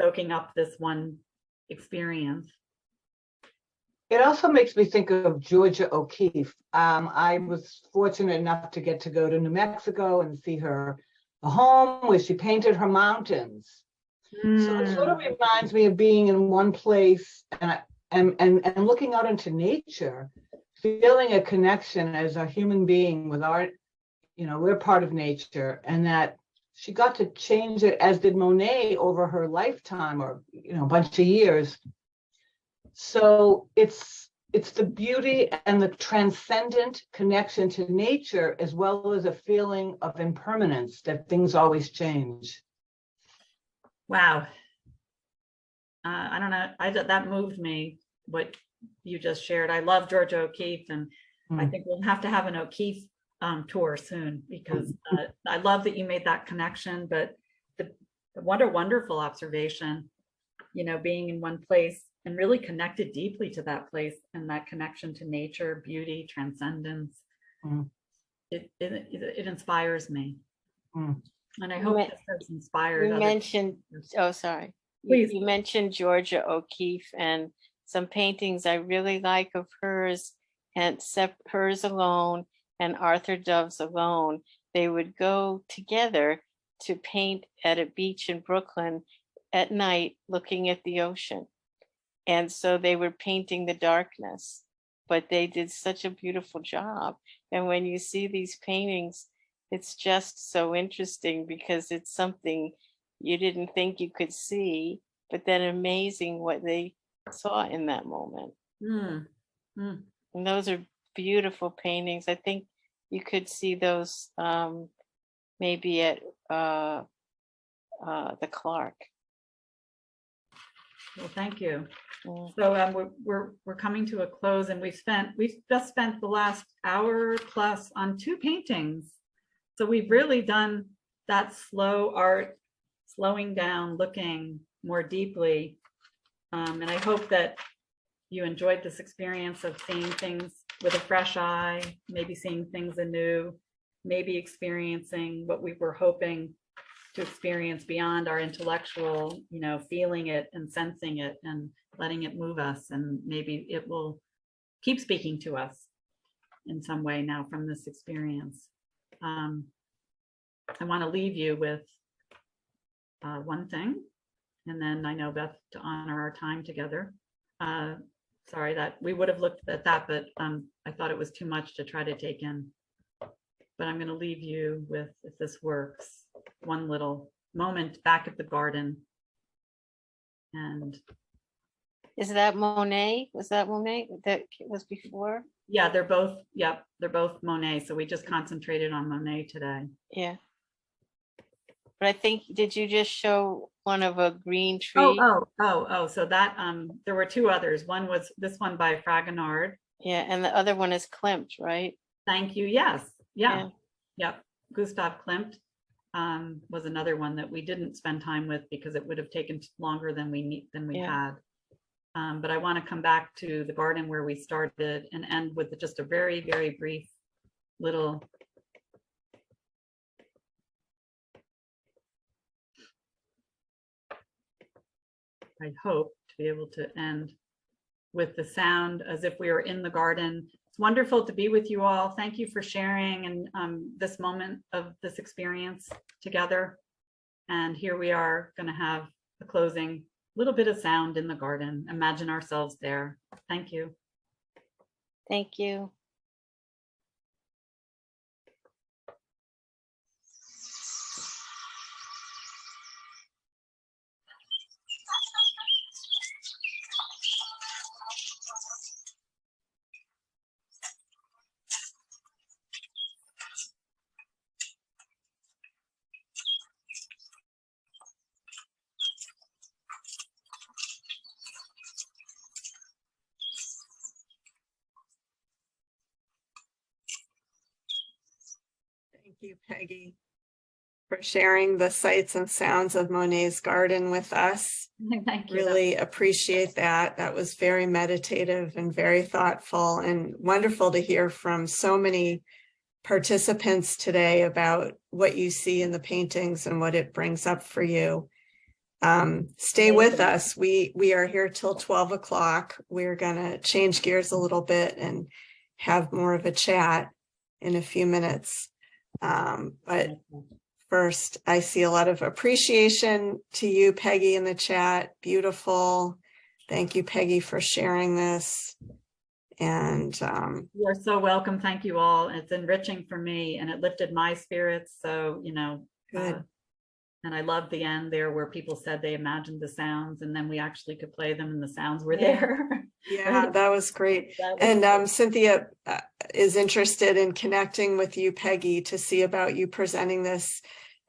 soaking up this one experience. It also makes me think of Georgia O'Keeffe. I was fortunate enough to get to go to New Mexico and see her home where she painted her mountains. So it sort of reminds me of being in one place and looking out into nature, feeling a connection as a human being with art. You know, we're part of nature, and that she got to change it, as did Monet, over her lifetime, or a bunch of years. So it's the beauty and the transcendent connection to nature, as well as a feeling of impermanence, that things always change. Wow. I don't know. That moved me, what you just shared. I love Georgia O'Keeffe, and I think we'll have to have an O'Keeffe tour soon, because I love that you made that connection. But the wonderful observation, being in one place and really connected deeply to that place, and that connection to nature, beauty, transcendence. It inspires me. And I hope this has inspired. You mentioned, oh, sorry. Please. You mentioned Georgia O'Keeffe, and some paintings I really like of hers, and hers alone and Arthur Dove's alone. They would go together to paint at a beach in Brooklyn at night, looking at the ocean. And so they were painting the darkness, but they did such a beautiful job. And when you see these paintings, it's just so interesting, because it's something you didn't think you could see, but then amazing what they saw in that moment. And those are beautiful paintings. I think you could see those maybe at the Clark. Well, thank you. So we're coming to a close, and we've just spent the last hour plus on 2 paintings. So we've really done that slow art, slowing down, looking more deeply. And I hope that you enjoyed this experience of seeing things with a fresh eye, maybe seeing things anew, maybe experiencing what we were hoping to experience beyond our intellectual, feeling it and sensing it and letting it move us. And maybe it will keep speaking to us in some way now from this experience. I want to leave you with one thing, and then I know, Beth, to honor our time together. Sorry that we would have looked at that, but I thought it was too much to try to take in. But I'm going to leave you with, if this works, one little moment back at the garden. And is that Monet? Was that Monet that was before? Yeah, they're both Monet. So we just concentrated on Monet today. Yeah. But I think, did you just show one of a green tree? Oh, so that there were 2 others. One was this one by Fragonard. Yeah, and the other one is Klimt, right? Thank you. Yes. Yeah. Yep. Gustav Klimt was another one that we didn't spend time with, because it would have taken longer than we had. But I want to come back to the garden where we started and end with just a very, very brief little I hope to be able to end with the sound as if we were in the garden. It's wonderful to be with you all. Thank you for sharing and this moment of this experience together. And here we are going to have a closing little bit of sound in the garden. Imagine ourselves there. Thank you. Thank you. you, Peggy, for sharing the sights and sounds of Monet's garden with us. Thank you. Really appreciate that. That was very meditative and very thoughtful, and wonderful to hear from so many participants today about what you see in the paintings and what it brings up for you. Stay with us. We are here till 12 o'clock. We're gonna change gears a little bit and have more of a chat in a few minutes. But first, I see a lot of appreciation to you, Peggy, in the chat. Beautiful. Thank you, Peggy, for sharing this. And You are so welcome. Thank you all. It's enriching for me, and it lifted my spirits. So, you know, good. And I love the end there where people said they imagined the sounds, and then we actually could play them and the sounds were there. Yeah, that was great. That was And great. Cynthia is interested in connecting with you, Peggy, to see about you presenting this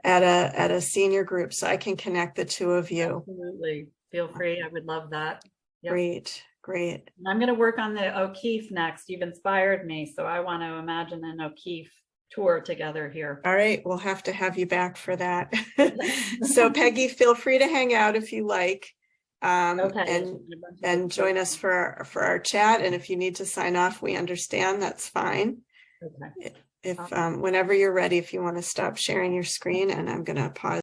at a senior group, so I can connect the two of you. Absolutely. Feel free. I would love that. Yep. Great, great. And I'm going to work on the O'Keefe next. You've inspired me, so I want to imagine an O'Keefe tour together here. All right, we'll have to have you back for that. So Peggy, feel free to hang out if you like. Okay. And join us for our chat. And if you need to sign off, we understand, that's fine. Okay. If whenever you're ready, if you want to stop sharing your screen, and I'm going to pause.